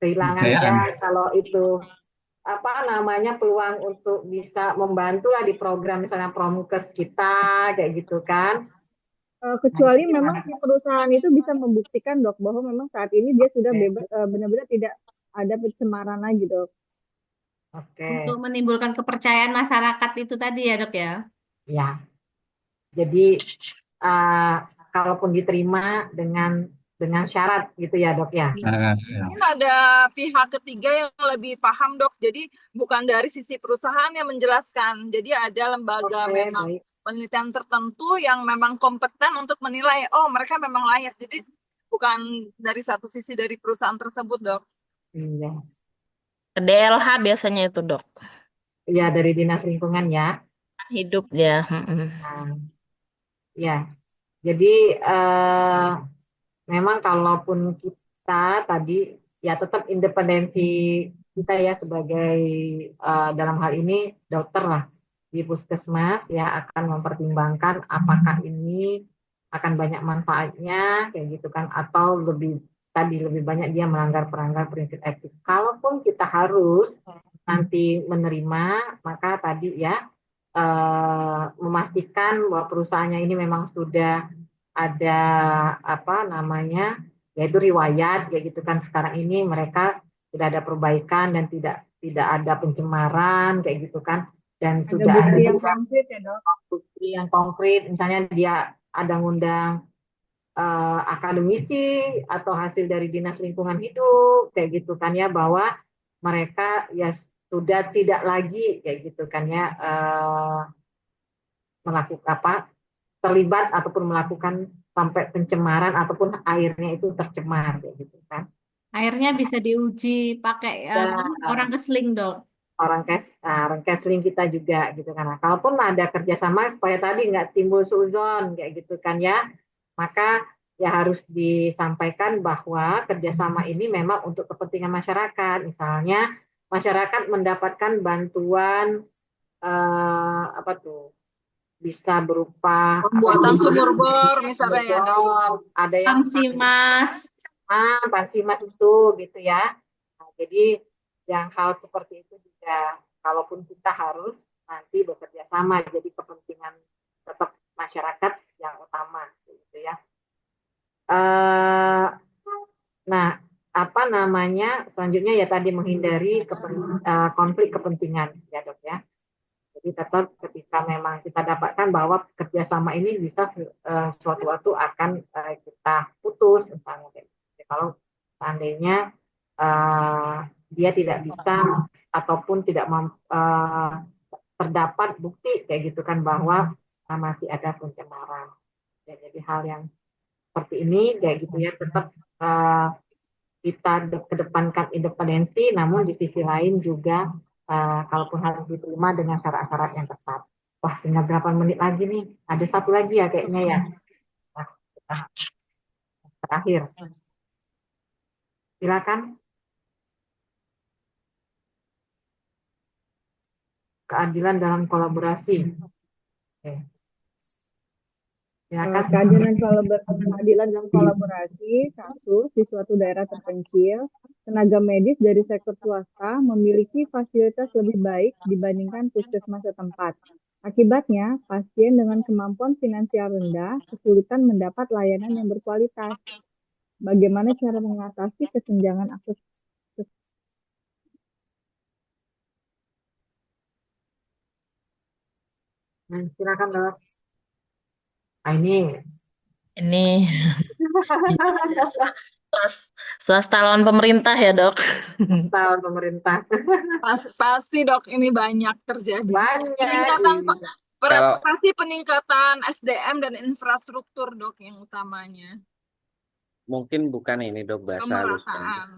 kehilangan Kepercayaan. ya kalau itu apa namanya peluang untuk bisa membantu lah di program misalnya Promkes kita kayak gitu kan. Kecuali memang si perusahaan itu bisa membuktikan dok bahwa memang saat ini dia sudah bebas benar-benar tidak ada pencemaran lagi dok. Oke. Untuk menimbulkan kepercayaan masyarakat itu tadi ya dok ya. Ya. Jadi kalaupun diterima dengan syarat gitu ya dok ya. Mungkin ada pihak ketiga yang lebih paham dok. Jadi bukan dari sisi perusahaan yang menjelaskan. Jadi ada lembaga memang penelitian tertentu yang memang kompeten untuk menilai. Oh mereka memang layak. Jadi bukan dari satu sisi dari perusahaan tersebut dok. Iya. Ke DLH biasanya itu dok. Iya dari dinas lingkungan ya. Hidup ya. Nah, ya. Jadi memang kalaupun kita tadi ya tetap independensi kita ya sebagai dalam hal ini dokter lah di puskesmas ya akan mempertimbangkan apakah ini akan banyak manfaatnya kayak gitu kan atau lebih banyak dia melanggar prinsip etik. Kalaupun kita harus nanti menerima maka tadi ya memastikan bahwa perusahaannya ini memang sudah ada apa namanya yaitu riwayat kayak gitu kan sekarang ini mereka sudah ada perbaikan dan tidak ada pencemaran kayak gitu kan dan Ada sudah bukti ada yang juga konkret ya dok. bukti yang konkret misalnya dia ada ngundang akademisi atau hasil dari dinas lingkungan hidup kayak gitu kan ya bahwa mereka ya sudah tidak lagi kayak gitu kan ya melakukan terlibat ataupun melakukan sampai pencemaran ataupun airnya itu tercemar kayak gitu kan. Airnya bisa diuji pakai orang kesling dok. Orang kesling kita juga gitu kan. Nah, kalaupun ada kerjasama supaya tadi nggak timbul suuzon kayak gitu kan ya, maka ya harus disampaikan bahwa kerjasama ini memang untuk kepentingan masyarakat. Misalnya masyarakat mendapatkan bantuan apa tuh bisa berupa pembuatan sumur bor misalnya ya dok. Ada yang pansimas itu gitu ya. Nah, jadi yang hal seperti itu juga kalaupun kita harus nanti bekerja sama jadi kepentingan tetap masyarakat yang utama gitu ya. Nah, apa namanya selanjutnya ya tadi menghindari konflik kepentingan ya dok ya. Jadi tetap ketika memang kita dapatkan bahwa kerjasama ini bisa suatu waktu akan kita putus misalnya. Kalau seandainya dia tidak bisa ataupun tidak terdapat bukti kayak gitu kan bahwa masih ada pencemaran. Ya, jadi hal yang seperti ini kayak gitu ya tetap kita kedepankan independensi, namun di sisi lain juga kalaupun harus diterima dengan syarat-syarat yang ketat. Wah, tinggal 8 menit lagi nih. Ada satu lagi ya kayaknya ya. Nah, terakhir. Silakan. Keadilan dalam kolaborasi. Oke. Silakan. Keadilan dalam kolaborasi kasus di suatu daerah terpencil, tenaga medis dari sektor swasta memiliki fasilitas lebih baik dibandingkan puskesmas setempat. Akibatnya, pasien dengan kemampuan finansial rendah kesulitan mendapat layanan yang berkualitas. Bagaimana cara mengatasi kesenjangan akses? Silakan, Dok. Ini swasta lawan pemerintah ya, Dok. tahun pemerintah. Pasti dok, ini banyak terjadi. Banyak. Pasti peningkatan SDM dan infrastruktur dok yang utamanya. Mungkin bukan ini dok bahasa halusnya. Pemerataan.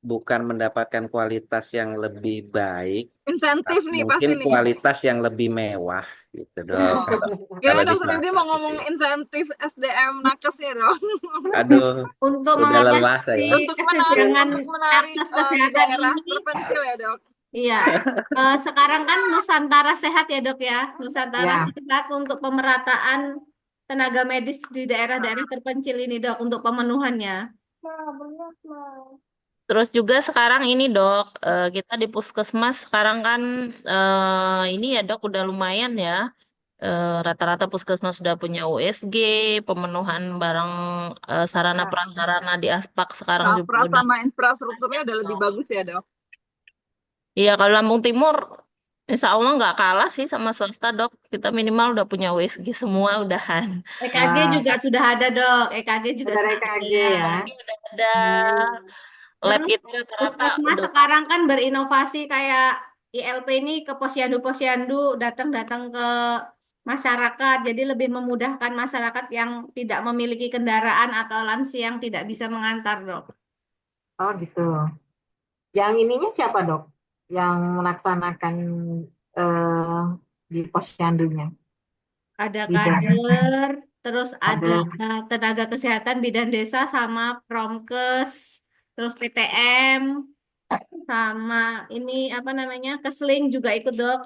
Bukan mendapatkan kualitas yang lebih baik, Insentif nih pasti mungkin nih. kualitas yang lebih mewah gitu dok. Kira dokter ini mau ngomong insentif SDM nakes ya dok. Aduh, Untuk udah lelah mengatasi saya. Untuk menarik akses kesehatan daerah ini, terpencil ya dok. iya. Sekarang kan Nusantara Sehat ya dok ya. Nusantara Sehat untuk pemerataan tenaga medis di daerah-daerah terpencil ini dok untuk pemenuhannya. Terus juga sekarang ini dok, kita di puskesmas sekarang kan ini ya dok udah lumayan ya. Rata-rata puskesmas sudah punya USG, pemenuhan barang sarana prasarana di aspek sekarang juga udah. Sama infrastrukturnya udah lebih bagus ya dok. Iya, kalau Lampung Timur, insya Allah nggak kalah sih sama swasta dok. Kita minimal udah punya USG semua udahan. EKG juga sudah ada dok. EKG juga Ada sudah EKG ada. ya. Udah ada. Lab Terus itu rata-rata puskesmas udah. sekarang kan berinovasi kayak ILP ini ke posyandu-posyandu datang-datang ke masyarakat, jadi lebih memudahkan masyarakat yang tidak memiliki kendaraan atau lansia yang tidak bisa mengantar dok. Oh gitu. Yang ininya siapa dok? Yang melaksanakan di posyandunya? Ada Bidan. kader, terus ada Ada. tenaga kesehatan bidan desa sama Promkes, terus PTM, sama ini apa namanya Kesling juga ikut dok.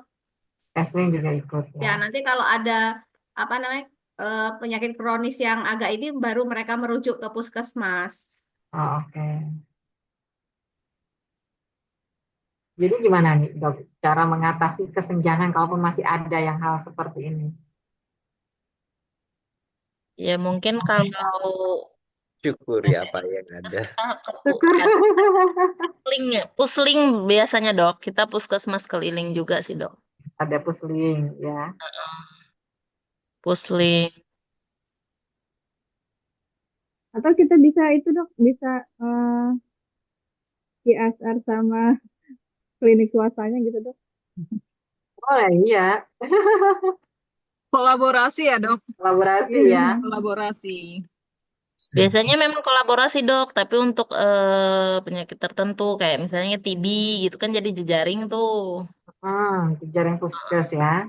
Kesling juga ikut Ya ya. nanti kalau ada apa namanya penyakit kronis yang agak ini baru mereka merujuk ke puskesmas. Oh, oke. Jadi gimana nih dok, cara mengatasi kesenjangan kalaupun masih ada yang hal seperti ini? Ya mungkin kalau Syukuri apa yang ada. pusling biasanya dok, kita puskesmas keliling juga sih dok. Ada pusling ya. Pusling. Atau kita bisa itu dok, bisa CSR sama klinik swastanya gitu dok. Oh iya. Kolaborasi ya dok. Kolaborasi ya. Kolaborasi. Biasanya memang kolaborasi dok, tapi untuk penyakit tertentu kayak misalnya TB gitu kan jadi jejaring tuh. Jejaring puskes ya.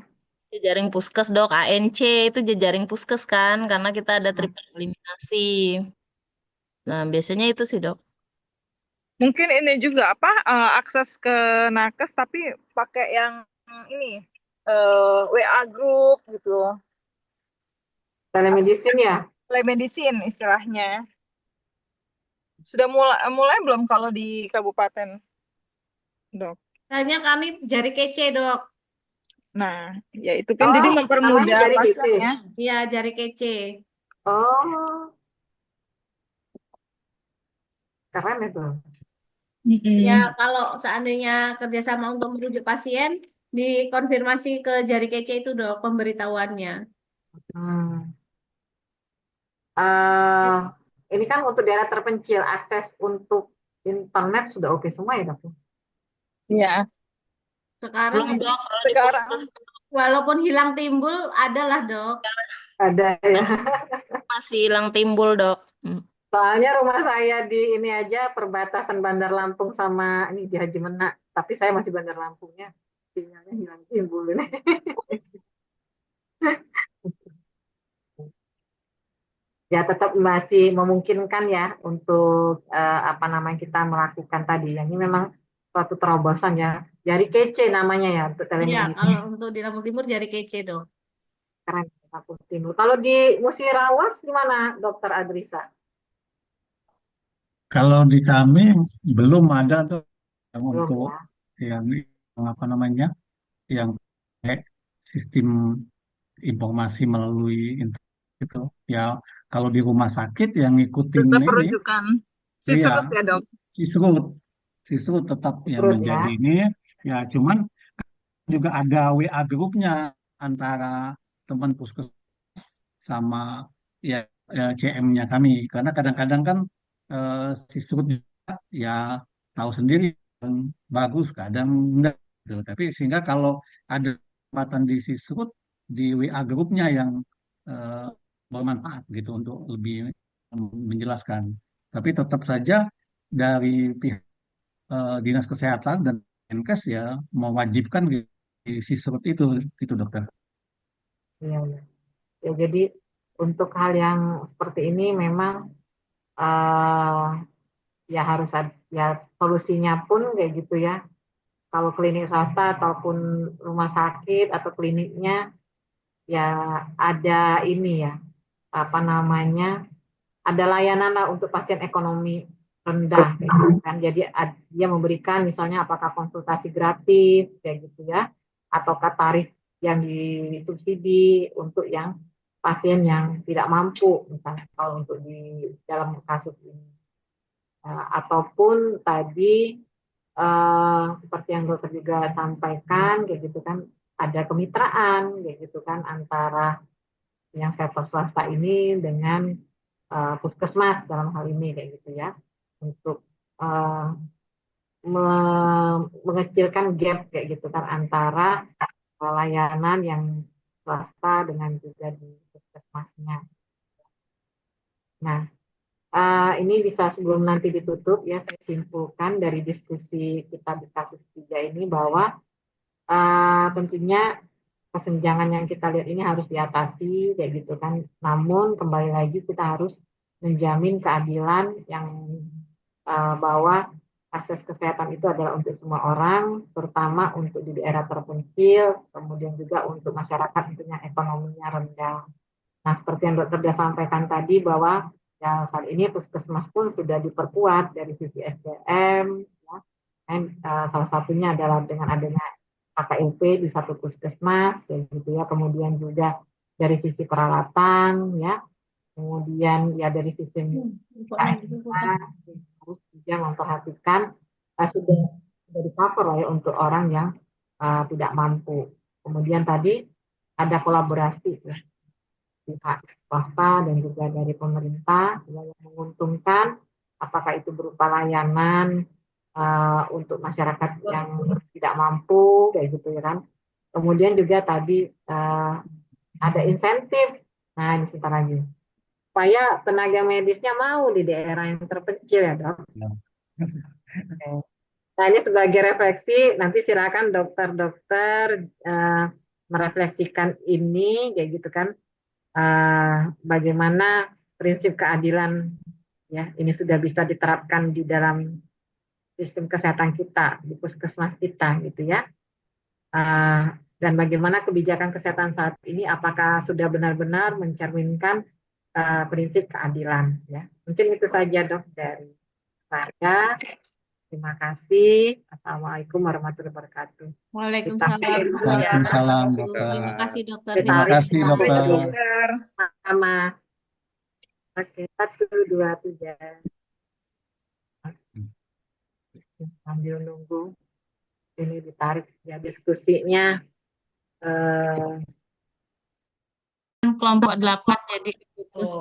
Jejaring puskes dok, ANC itu jejaring puskes kan, karena kita ada triple eliminasi. Nah biasanya itu sih dok. Mungkin ini juga apa akses ke nakes tapi pakai yang ini WA group gitu. Telemedicine ya. Telemedicine istilahnya. Sudah mulai belum kalau di kabupaten, dok? Hanya kami jari kece dok. Nah, ya itu kan jadi mempermudah pasiennya. Iya jari kece. Oh, keren itu. Ya kalau seandainya kerjasama untuk merujuk pasien, dikonfirmasi ke jari kece itu dok pemberitahuannya. Ini kan untuk daerah terpencil, akses untuk internet sudah oke semua ya dok? Iya. Sekarang Belum dok, walaupun hilang timbul adalah dok. Ada ya. Masih hilang timbul dok. Soalnya rumah saya di ini aja perbatasan Bandar Lampung sama ini di Haji Menak, tapi saya masih Bandar Lampungnya, sinyalnya hilang timbul ini. Ya tetap masih memungkinkan ya untuk apa namanya kita melakukan tadi. Yang ini memang suatu terobosan ya. Jadi kece namanya ya untuk Iya, telemedicine. kalau untuk di Lampung Timur jadi kece dong. Keren Lampung Timur. Kalau di Musirawas gimana, Dokter Adrisa? Kalau di kami belum ada tuh yang Belum untuk ya. yang apa namanya, yang pakai sistem informasi melalui internet itu. Ya, kalau di rumah sakit yang ngikutin Tetap ini, rujukan iya, Sisrut ya dok. sisrut, sisrut tetap yang Terus ya. menjadi ini. Ya, cuman juga ada WA grupnya antara teman puskesmas sama ya, CM-nya kami. Karena kadang-kadang kan sisrut juga ya tahu sendiri kadang bagus, kadang enggak. Gitu. Tapi sehingga kalau ada kesempatan di sisrut di WA grupnya yang eh, bermanfaat gitu untuk lebih menjelaskan. Tapi tetap saja dari pihak Dinas Kesehatan dan Menkes ya mewajibkan di sisrut itu dokter. Iya, iya. Ya, jadi untuk hal yang seperti ini memang eh, ya harus ada, ya solusinya pun kayak gitu ya. Kalau klinik swasta ataupun rumah sakit atau kliniknya ya ada ini ya apa namanya ada layanan lah untuk pasien ekonomi rendah kayak gitu kan. Jadi dia memberikan misalnya apakah konsultasi gratis kayak gitu ya ataukah tarif yang disubsidi untuk yang pasien yang tidak mampu misalnya kalau untuk di dalam kasus ini. Ataupun tadi seperti yang dokter juga sampaikan kayak gitu kan ada kemitraan kayak gitu kan antara yang sektor swasta ini dengan puskesmas dalam hal ini kayak gitu ya untuk uh, mengecilkan gap kayak gitu kan antara layanan yang swasta dengan juga di puskesmasnya. Nah, ini bisa sebelum nanti ditutup ya saya simpulkan dari diskusi kita di kasus 3 ini bahwa tentunya kesenjangan yang kita lihat ini harus diatasi kayak gitu kan. Namun kembali lagi kita harus menjamin keadilan yang bahwa akses kesehatan itu adalah untuk semua orang, terutama untuk di daerah terpencil, kemudian juga untuk masyarakat yang ekonominya rendah. Nah, seperti yang dokter sudah sampaikan tadi bahwa ya saat ini puskesmas pun sudah diperkuat dari sisi SDM, ya. Dan salah satunya adalah dengan adanya KKLP di satu puskesmas, ya gitu ya. Kemudian juga dari sisi peralatan, ya. Kemudian ya dari sistem KSK harus juga memperhatikan sudah di cover ya untuk orang yang tidak mampu. Kemudian tadi ada kolaborasi ya, pihak swasta dan juga dari pemerintah yang menguntungkan, apakah itu berupa layanan untuk masyarakat yang tidak mampu kayak gitu ya kan. Kemudian juga tadi ada insentif. Nah, ini sebentar lagi. Supaya tenaga medisnya mau di daerah yang terpencil ya, Dok. Ya. Oke. Nah, ini sebagai refleksi, nanti silakan dokter-dokter merefleksikan ini, kayak gitu kan, bagaimana prinsip keadilan ya ini sudah bisa diterapkan di dalam sistem kesehatan kita, di puskesmas kita, gitu ya. Dan bagaimana kebijakan kesehatan saat ini, apakah sudah benar-benar mencerminkan prinsip keadilan, ya. Mungkin itu saja, Dok, dari saya. Terima kasih. Assalamualaikum warahmatullahi wabarakatuh. Waalaikumsalam dokter. Terima kasih dokter. Terima kasih dokter. Sama. Oke, 1, 2, 3. Sambil nunggu ini ditarik ya diskusinya. Kelompok 8 jadi keputus.